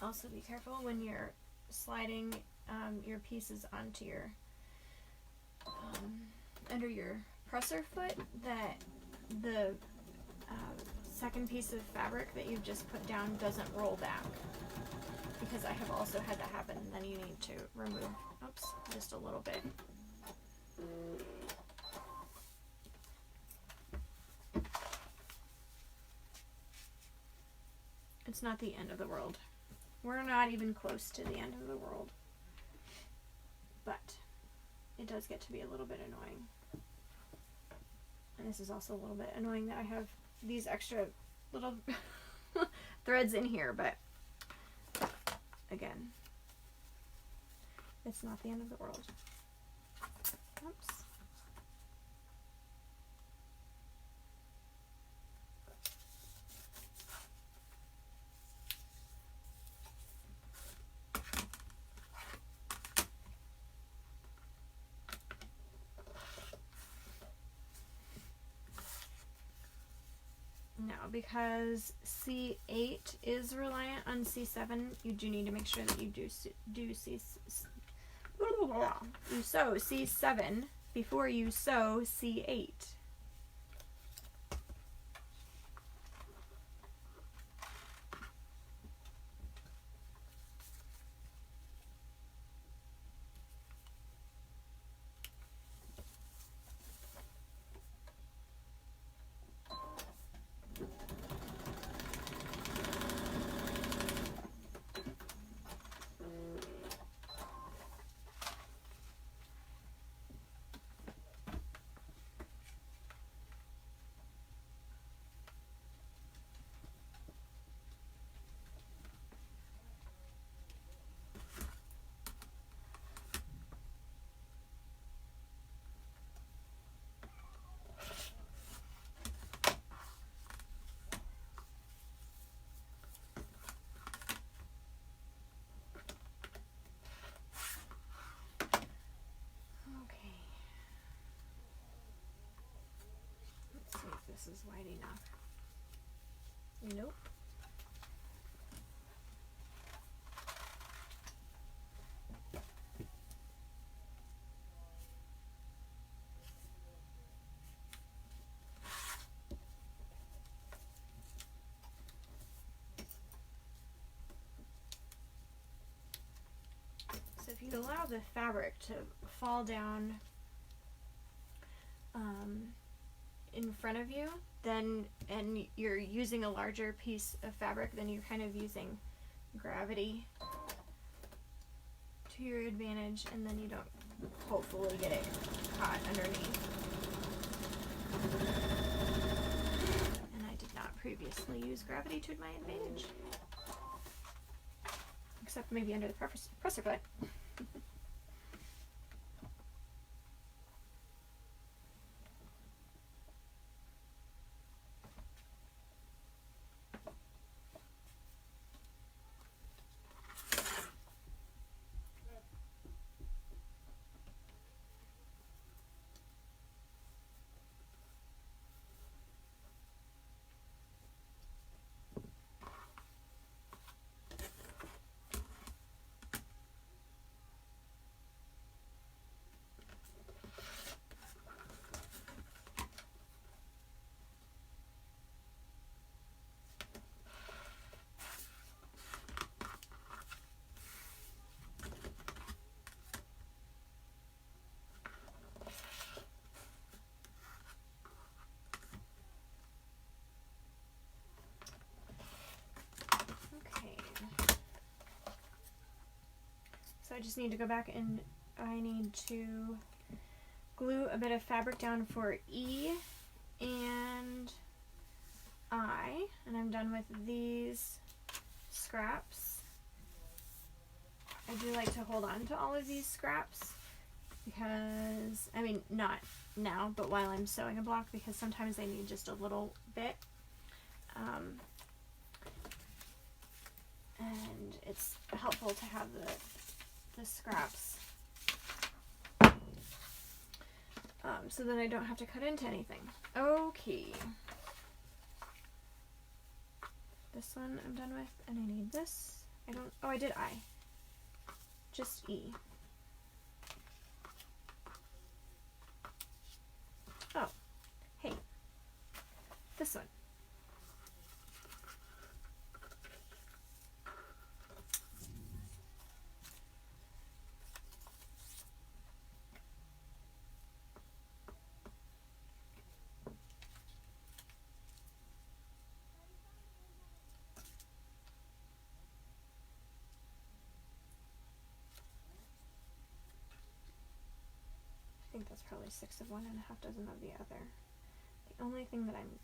Also be careful when you're sliding your pieces onto your under your presser foot that the second piece of fabric that you've just put down doesn't roll back, because I have also had that happen. And then you need to remove, oops, just a little bit. It's not the end of the world. We're not even close to the end of the world. But it does get to be a little bit annoying. And this is also a little bit annoying that I have these extra little threads in here, but again, it's not the end of the world. Oops. Now, because C8 is reliant on C7, you do need to make sure that you you sew C7 before you sew C8. this is wide enough. Nope. So if you allow the fabric to fall down in front of you, then, and you're using a larger piece of fabric, then you're kind of using gravity to your advantage, and then you don't hopefully get it caught underneath. And I did not previously use gravity to my advantage. Except maybe under the presser foot. So I just need to go back and I need to glue a bit of fabric down for E and I, and I'm done with these scraps. I do like to hold on to all of these scraps because, I mean, not now, but while I'm sewing a block, because sometimes they need just a little bit. And it's helpful to have the scraps so that I don't have to cut into anything. Okay. This one I'm done with, and I need this. Oh, I did I. Just E. Oh, hey. This one. I think that's probably 6 of one and a half dozen of the other. The only thing that I'm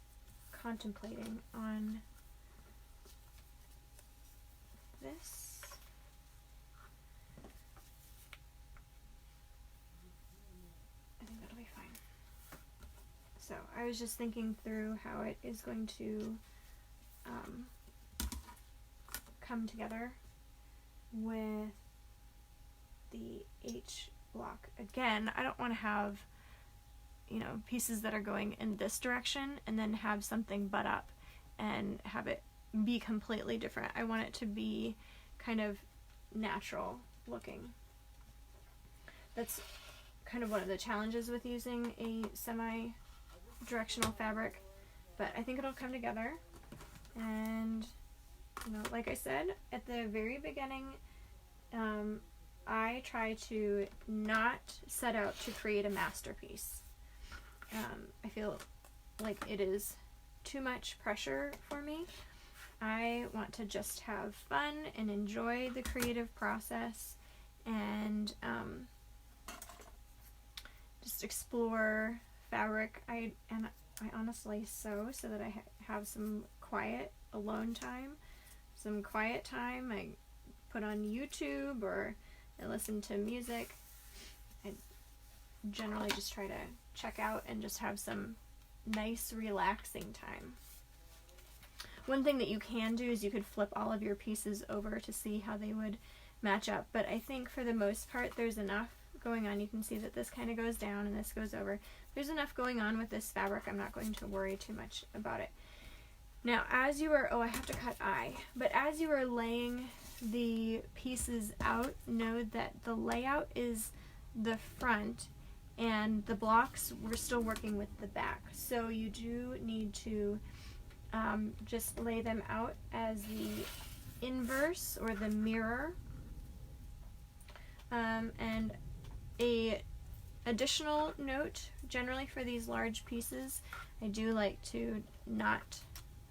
contemplating on this I think that'll be fine. So I was just thinking through how it is going to come together with the H block. Again, I don't want to have, you know, pieces that are going in this direction and then have something butt up and have it be completely different. I want it to be kind of natural looking. That's kind of one of the challenges with using a semi-directional fabric, but I think it'll come together. And, you know, like I said at the very beginning, I try to not set out to create a masterpiece. I feel like it is too much pressure for me. I want to just have fun and enjoy the creative process and just explore fabric. I honestly sew so that I have some quiet alone time, some quiet time. I put on YouTube or I listen to music. I generally just try to check out and just have some nice relaxing time. One thing that you can do is you could flip all of your pieces over to see how they would match up, but I think for the most part there's enough going on. You can see that this kind of goes down and this goes over. There's enough going on with this fabric. I'm not going to worry too much about it. Now, as you are, oh, I have to cut eye, but as you are laying the pieces out, know that the layout is the front and the blocks, we're still working with the back. So you do need to just lay them out as the inverse or the mirror. And a additional note, generally for these large pieces, I do like to not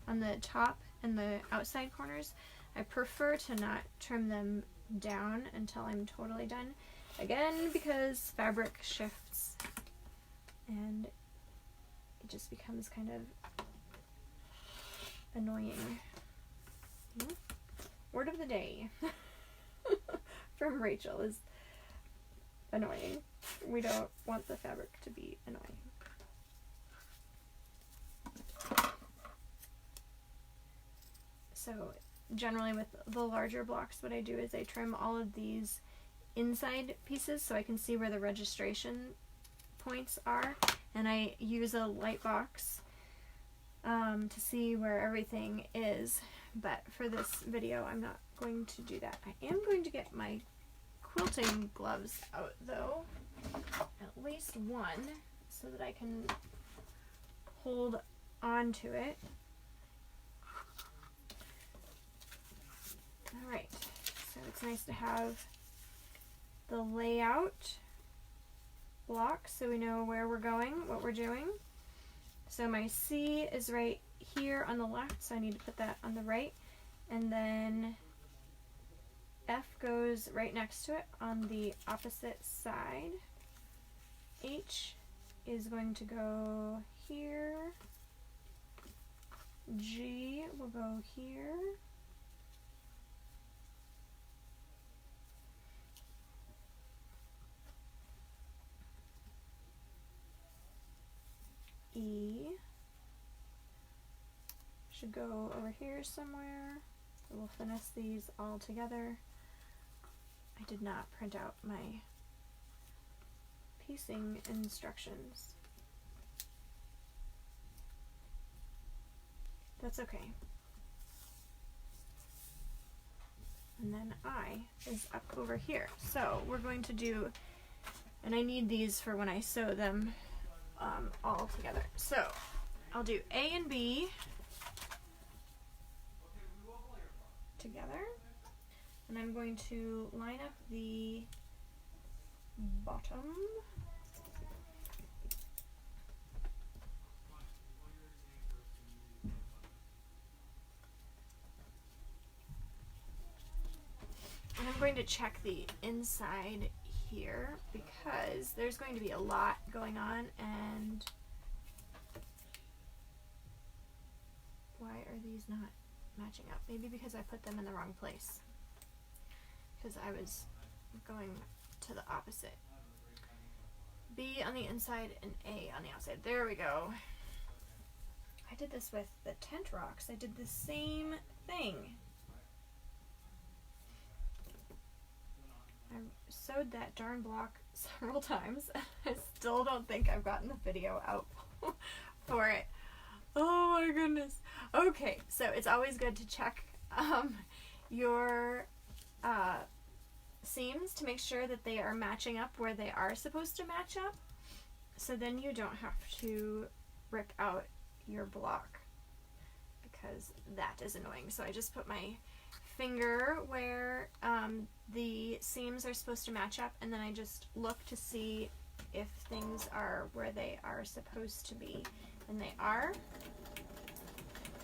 on the top and the outside corners. I prefer to not trim them down until I'm totally done. Again, because fabric shifts and it just becomes kind of annoying. Word of the day from Rachel is annoying. We don't want the fabric to be annoying. So generally with the larger blocks, what I do is I trim all of these inside pieces so I can see where the registration points are, and I use a light box to see where everything is. But for this video, I'm not going to do that. I am going to get my quilting gloves out though, at least one, so that I can hold on to it. Alright, so it's nice to have the layout blocks so we know where we're going, what we're doing. So my C is right here on the left, so I need to put that on the right, and then F goes right next to it on the opposite side. H is going to go here. G will go here. E should go over here somewhere. We'll finesse these all together. I did not print out my piecing instructions. That's okay. And then I is up over here. So we're going to do, and I need these for when I sew them all together. So I'll do A and B together, and I'm going to line up the bottom. And I'm going to check the inside here because there's going to be a lot going on, and why are these not matching up? Maybe because I put them in the wrong place, because I was going to the opposite. B on the inside and A on the outside. There we go. I did this with the tent rocks. I did the same thing. I sewed that darn block several times. I still don't think I've gotten the video out for it. Oh my goodness. Okay, so it's always good to check your seams to make sure that they are matching up where they are supposed to match up, so then you don't have to rip out your block, because that is annoying. So I just put my finger where the seams are supposed to match up, and then I just look to see if things are where they are supposed to be, and they are.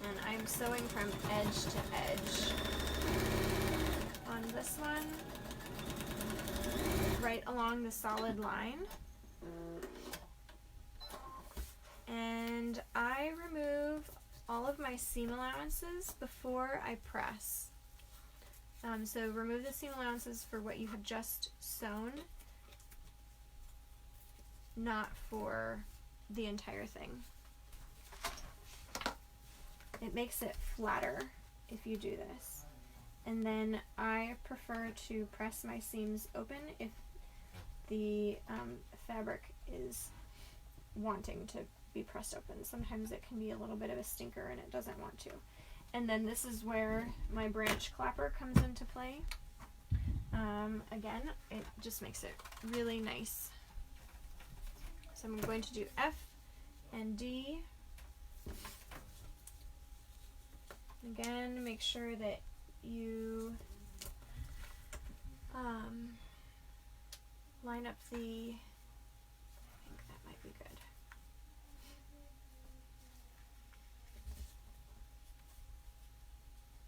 And I'm sewing from edge to edge on this one, right along the solid line. And I remove all of my seam allowances before I press. So remove the seam allowances for what you have just sewn, not for the entire thing. It makes it flatter if you do this. And then I prefer to press my seams open if the fabric is wanting to be pressed open. Sometimes it can be a little bit of a stinker and it doesn't want to. And then this is where my branch clapper comes into play. Again, it just makes it really nice. So I'm going to do F and D. Again, make sure that you line up the, I think that might be good.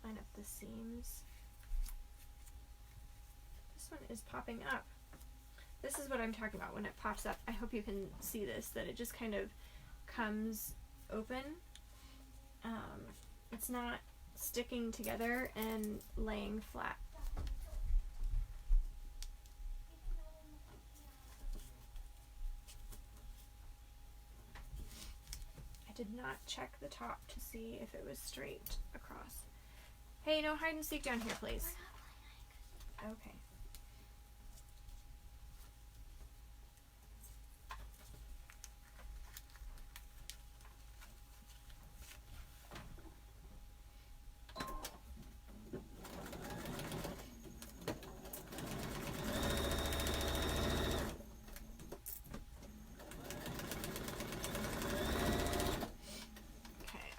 Line up the seams. This one is popping up. This is what I'm talking about when it pops up. I hope you can see this, that it just kind of comes open. It's not sticking together and laying flat. I did not check the top to see if it was straight across. Hey, no hide and seek down here, please. Okay.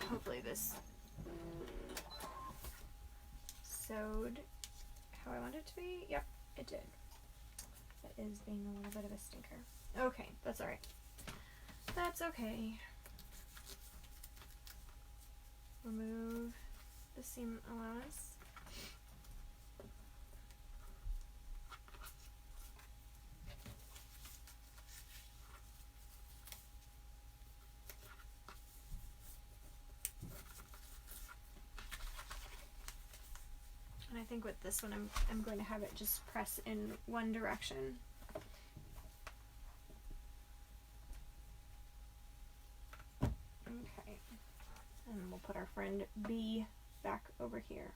Hopefully this sewed how I want it to be. Yep, it did. That is being a little bit of a stinker. Okay, that's alright. That's okay. Remove the seam allowance. And I think with this one, I'm going to have it just press in one direction. Okay. And we'll put our friend B back over here.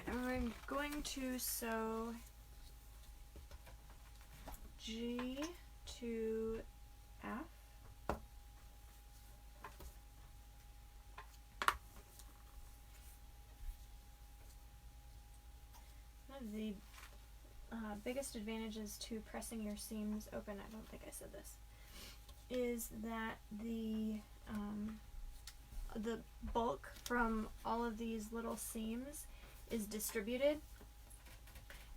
I'm going to sew G to F. One of the biggest advantages to pressing your seams open, I don't think I said this, is that the bulk from all of these little seams is distributed,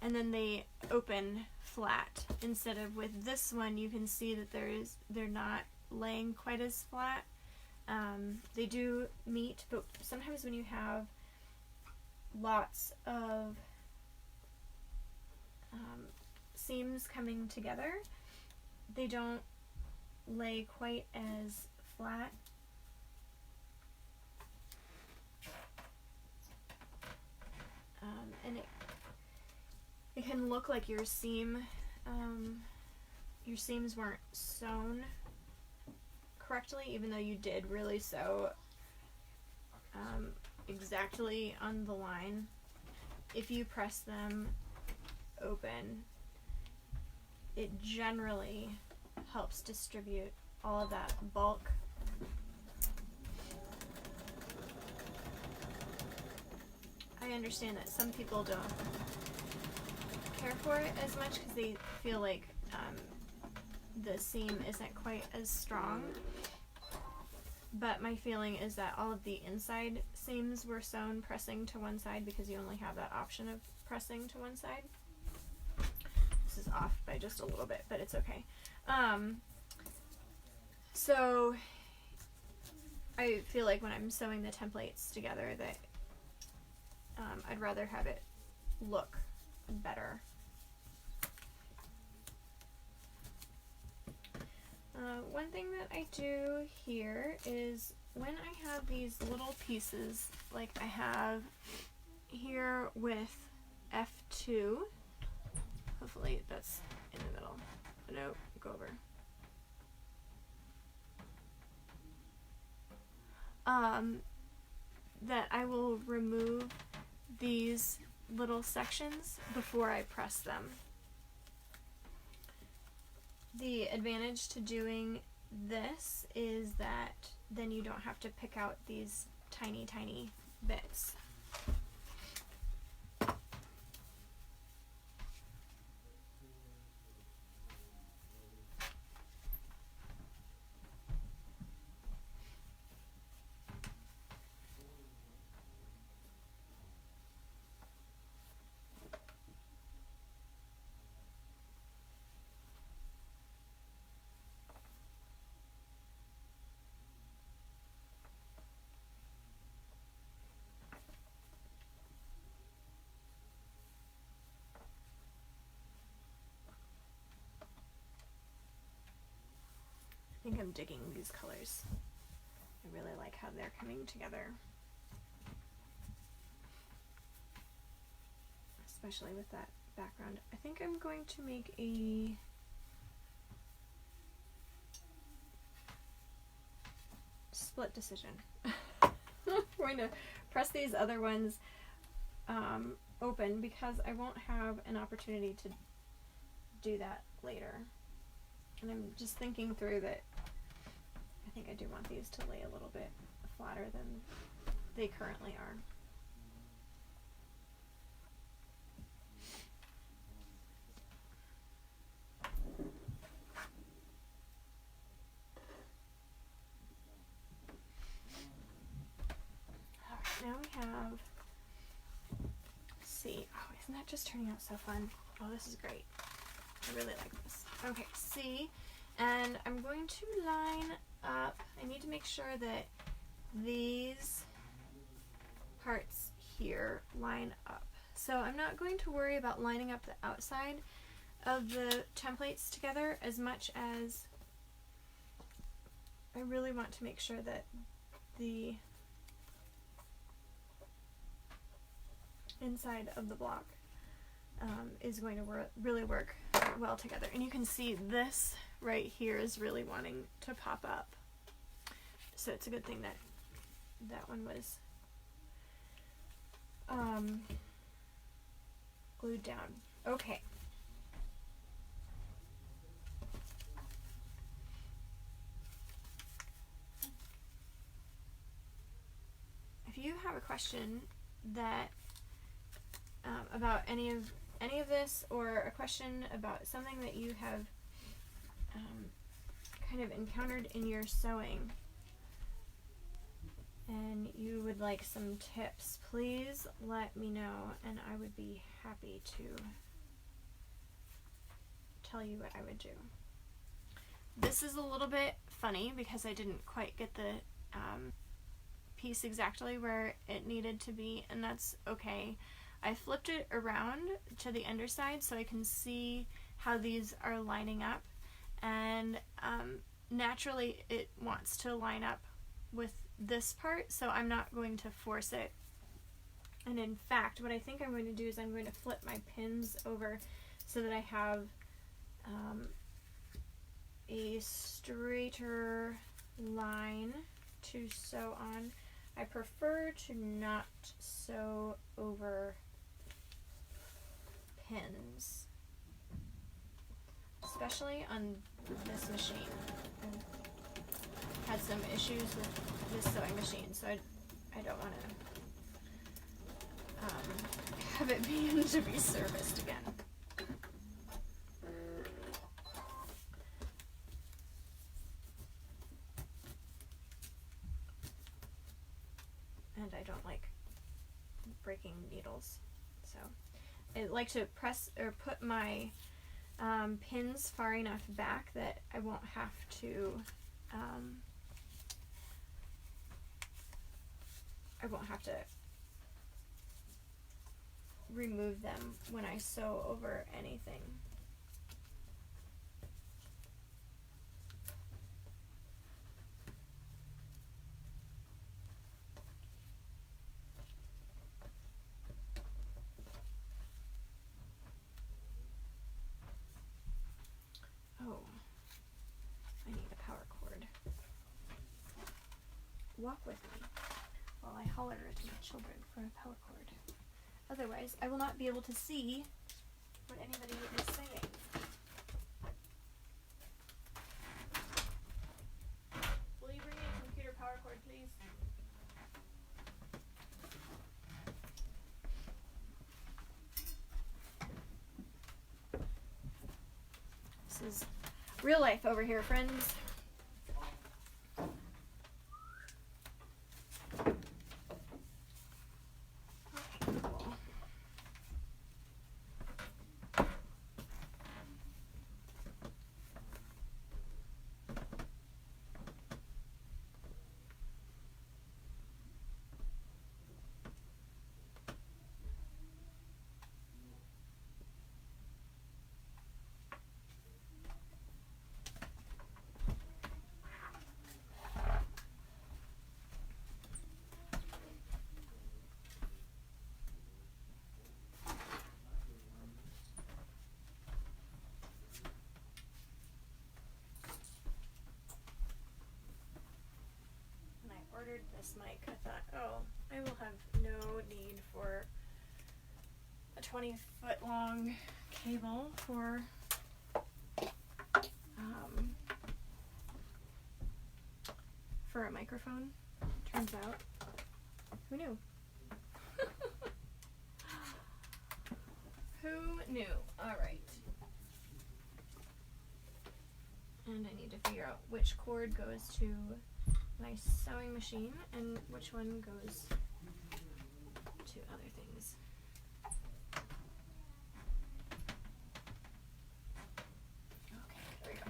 and then they open flat. Instead of with this one, you can see that they're not laying quite as flat. They do meet, but sometimes when you have lots of seams coming together, they don't lay quite as flat. And it can look like your seams weren't sewn correctly, even though you did really sew exactly on the line. If you press them open, it generally helps distribute all of that bulk. I understand that some people don't care for it as much because they feel like the seam isn't quite as strong, but my feeling is that all of the inside seams were sewn pressing to one side because you only have that option of pressing to one side. This is off by just a little bit, but it's okay. So I feel like when I'm sewing the templates together that I'd rather have it look better. One thing that I do here is when I have these little pieces, like I have here with F2, hopefully that's in the middle. No, go over. That I will remove these little sections before I press them. The advantage to doing this is that then you don't have to pick out these tiny, tiny bits. I think I'm digging these colors. I really like how they're coming together. Especially with that background. I think I'm going to make a split decision. I'm going to press these other ones open because I won't have an opportunity to do that later. And I'm just thinking through that I think I do want these to lay a little bit flatter than they currently are. Alright, now we have C. Oh, isn't that just turning out so fun? Oh, this is great. I really like this. Okay, C, and I'm going to line up. I need to make sure that these parts here line up. So I'm not going to worry about lining up the outside of the templates together as much as I really want to make sure that the inside of the block is going to really work well together. And you can see this right here is really wanting to pop up. So it's a good thing that that one was glued down. Okay. If you have a question that about any of this, or a question about something that you have kind of encountered in your sewing and you would like some tips, please let me know and I would be happy to tell you what I would do. This is a little bit funny because I didn't quite get the piece exactly where it needed to be, and that's okay. I flipped it around to the underside so I can see how these are lining up, and naturally it wants to line up with this part, so I'm not going to force it. And in fact, what I think I'm going to do is I'm going to flip my pins over so that I have a straighter line to sew on. I prefer to not sew over pins, especially on this machine. I've had some issues with this sewing machine, so I don't want to have it begin to be serviced again. And I don't like breaking needles, so I like to press or put my pins far enough back that I won't have to remove them when I sew over anything. Oh, I need a power cord. Walk with me while I holler at my children for a power cord. Otherwise, I will not be able to see what anybody is saying. Will you bring me a computer power cord, please? This is real life over here, friends. Ordered this mic, I thought, oh, I will have no need for a 20-foot long cable for a microphone. Turns out, who knew? Who knew? All right. And I need to figure out which cord goes to my sewing machine and which one goes to other things. Okay, there we go.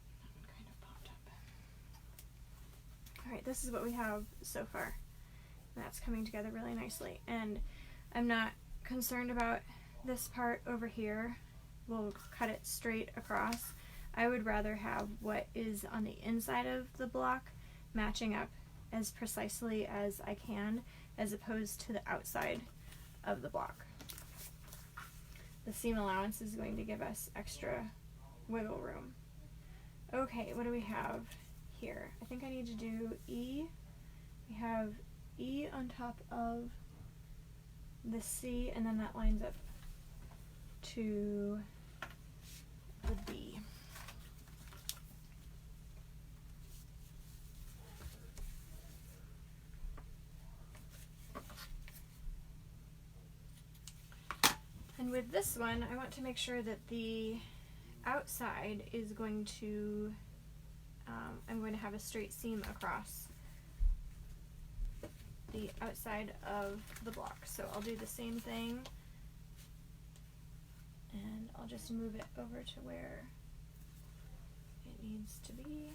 That one kind of popped up. Alright, this is what we have so far. That's coming together really nicely, and I'm not concerned about this part over here. We'll cut it straight across. I would rather have what is on the inside of the block matching up as precisely as I can, as opposed to the outside of the block. The seam allowance is going to give us extra wiggle room. Okay, what do we have here? I think I need to do E. We have E on top of the C, and then that lines up to the B. And with this one, I want to make sure that the outside is going to, I'm going to have a straight seam across the outside of the block. So I'll do the same thing, and I'll just move it over to where it needs to be.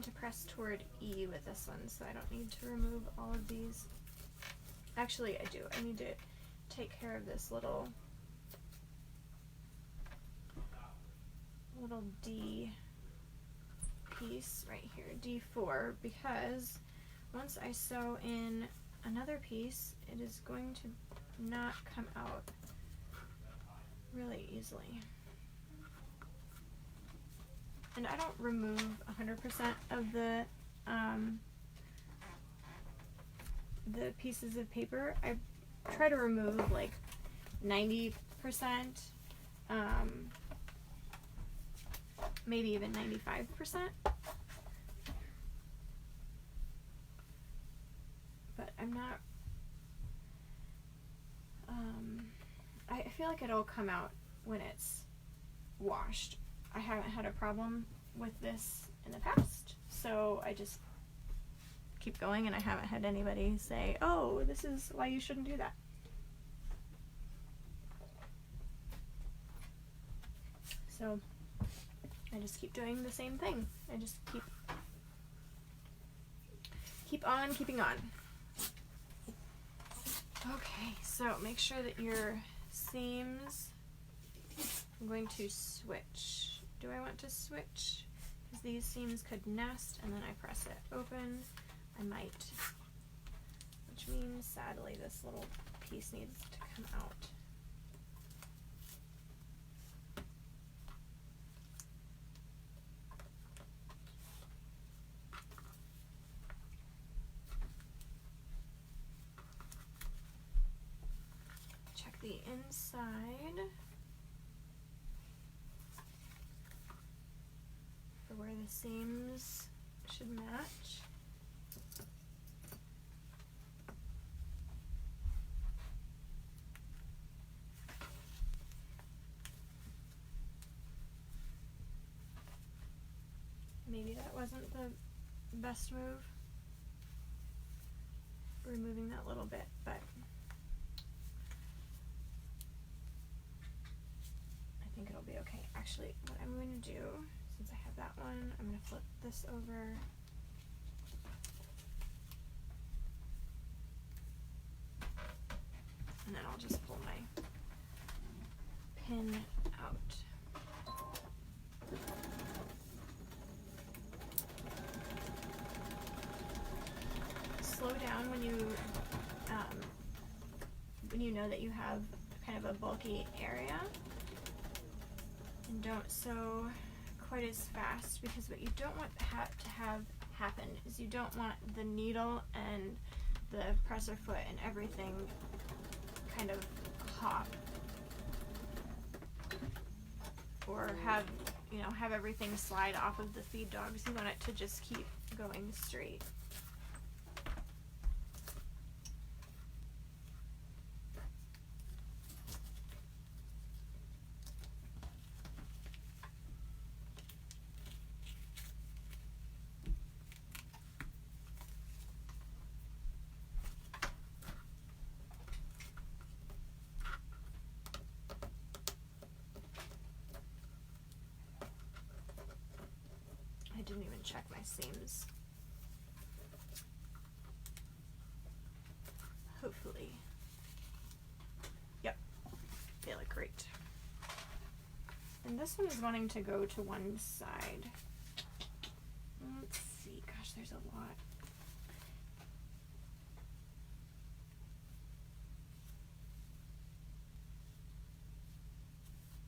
to press toward E with this one, so I don't need to remove all of these. Actually, I do. I need to take care of this little D piece right here, D4, because once I sew in another piece, it is going to not come out really easily. And I don't remove 100% of the pieces of paper. I try to remove like 90%, maybe even 95%. But I'm not, I feel like it'll come out when it's washed. I haven't had a problem with this in the past, so I just keep going, and I haven't had anybody say, oh, this is why you shouldn't do that. So I just keep doing the same thing. I just keep on keeping on. Okay, so make sure that your seams, I'm going to switch. Do I want to switch? Because these seams could nest, and then I press it open. I might. Which means, sadly, this little piece needs to come out. Check the inside for where the seams should match. Maybe that wasn't the best move, removing that little bit, but I think it'll be okay. Actually, what I'm going to do, since I have that one, I'm going to flip this over. And then I'll just pull my pin out. Slow down when you know that you have kind of a bulky area, and don't sew quite as fast, because what you don't want to have happen is you don't want the needle and the presser foot and everything kind of hop, or have everything slide off of the feed dogs. You want it to just keep going straight. I didn't even check my seams. Hopefully. Yep, they look great. And this one is wanting to go to one side. Let's see, gosh, there's a lot.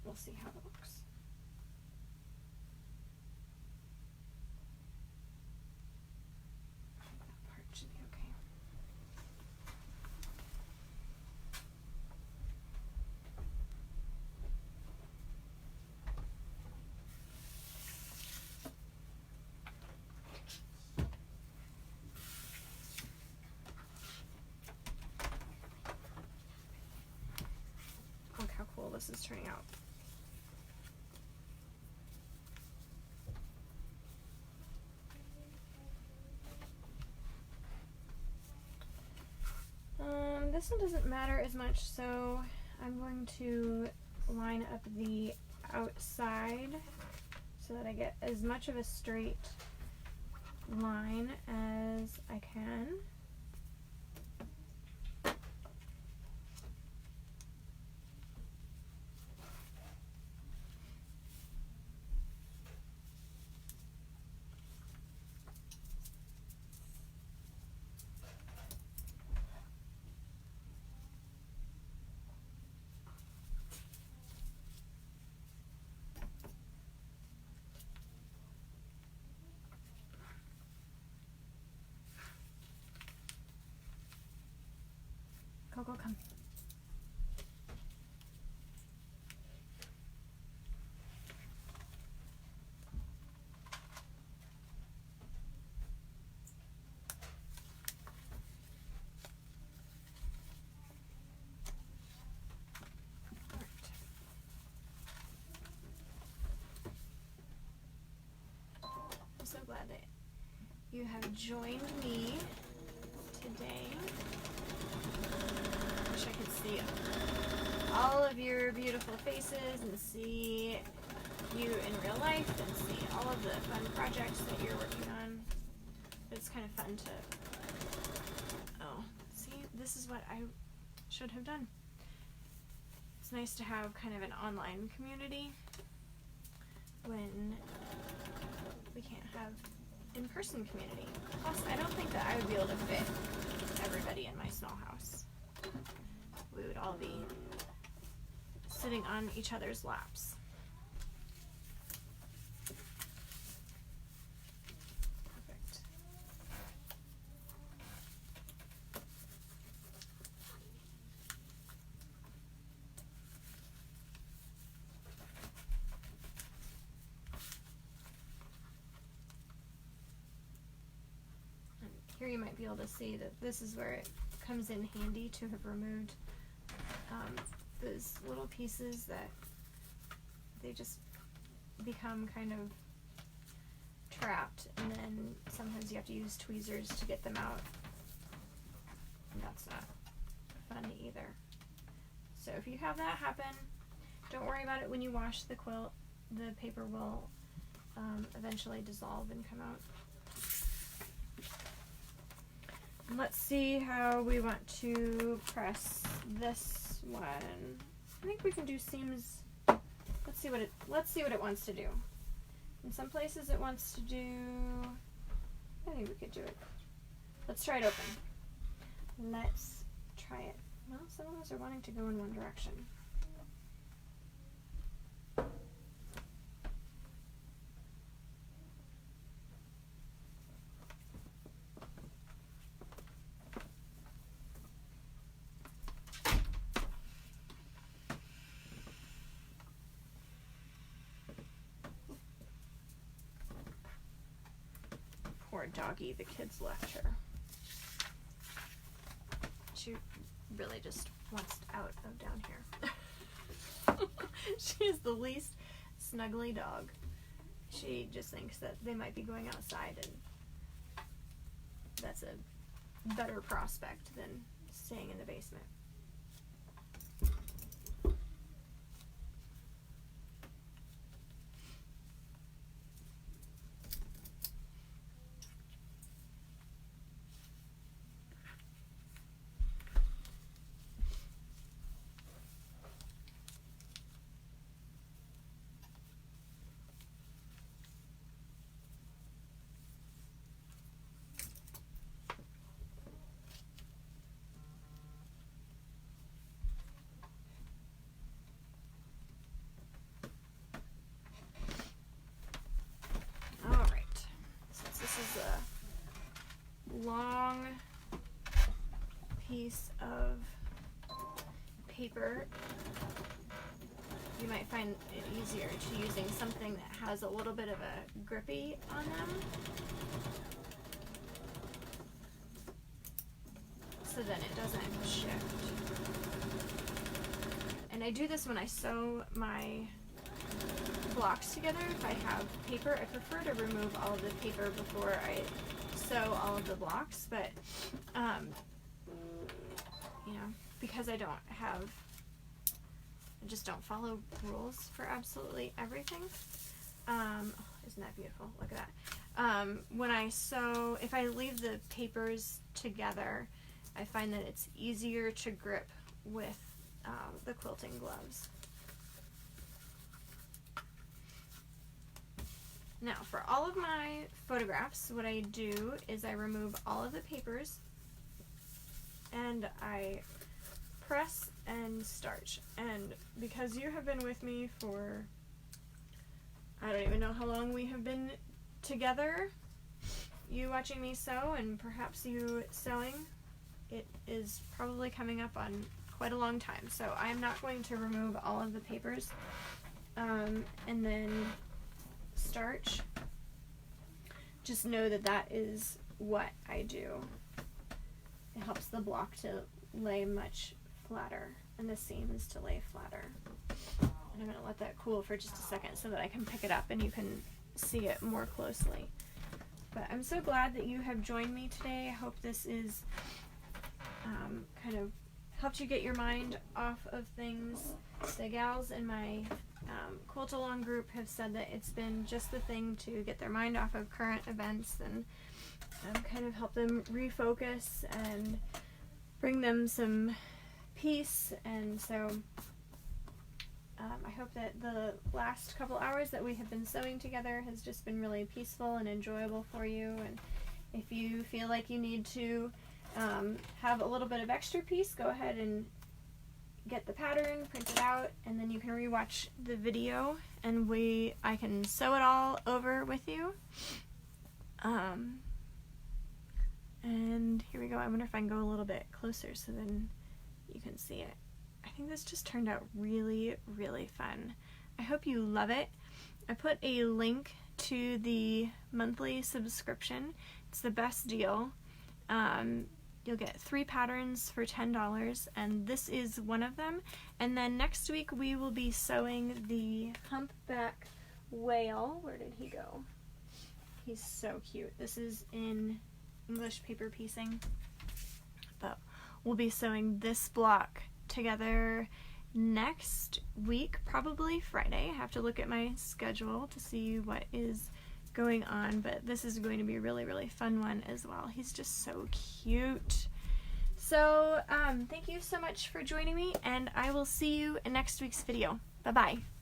We'll see how it looks. That part should be okay. Look how cool this is turning out. This one doesn't matter as much, so I'm going to line up the outside so that I get as much of a straight line as I can. Go, come. I'm so glad that you have joined me today. Wish I could see all of your beautiful faces and see you in real life and see all of the fun projects that you're working on. But it's kind of fun to, oh, see, this is what I should have done. It's nice to have kind of an online community when we can't have in-person community. Plus, I don't think that I would be able to fit everybody in my small house. We would all be sitting on each other's laps. Perfect. And here you might be able to see that this is where it comes in handy to have removed those little pieces that they just become kind of trapped, and then sometimes you have to use tweezers to get them out, and that's not fun either. So if you have that happen, don't worry about it when you wash the quilt. The paper will eventually dissolve and come out. Let's see how we want to press this one. I think we can do seams. Let's see what it wants to do. In some places it wants to do, I think we could do it. Let's try it open. Let's try it. Well, some of us are wanting to go in one direction. Poor doggy, the kids left her. She really just wants out of down here. She is the least snuggly dog. She just thinks that they might be going outside, and that's a better prospect than staying in the basement. Long piece of paper, you might find it easier to using something that has a little bit of a grippy on them, so then it doesn't shift. And I do this when I sew my blocks together. If I have paper, I prefer to remove all of the paper before I sew all of the blocks, but you know, because I just don't follow rules for absolutely everything. Oh, isn't that beautiful? Look at when I sew, if I leave the papers together, I find that it's easier to grip with the quilting gloves. Now, for all of my photographs, what I do is I remove all of the papers and I press and starch. And because you have been with me for, I don't even know how long we have been together, you watching me sew and perhaps you sewing, it is probably coming up on quite a long time. So I'm not going to remove all of the papers and then starch. Just know that that is what I do. It helps the block to lay much flatter and the seams to lay flatter. And I'm going to let that cool for just a second so that I can pick it up and you can see it more closely. But I'm so glad that you have joined me today. I hope this is kind of helped you get your mind off of things. The gals in my quilt along group have said that it's been just the thing to get their mind off of current events and kind of help them refocus and bring them some peace. And so I hope that the last couple hours that we have been sewing together has just been really peaceful and enjoyable for you. And if you feel like you need to have a little bit of extra peace, go ahead and get the pattern, print it out, and then you can rewatch the video and I can sew it all over with you. And here we go. I wonder if I can go a little bit closer so then you can see it. I think this just turned out really, really fun. I hope you love it. I put a link to the monthly subscription. It's the best deal. You'll get 3 patterns for $10, and this is one of them. And then next week we will be sewing the humpback whale. Where did he go? He's so cute. This is in English paper piecing. But we'll be sewing this block together next week, probably Friday. I have to look at my schedule to see what is going on, but this is going to be a really, really fun one as well. He's just so cute. So thank you so much for joining me, and I will see you in next week's video. Bye-bye.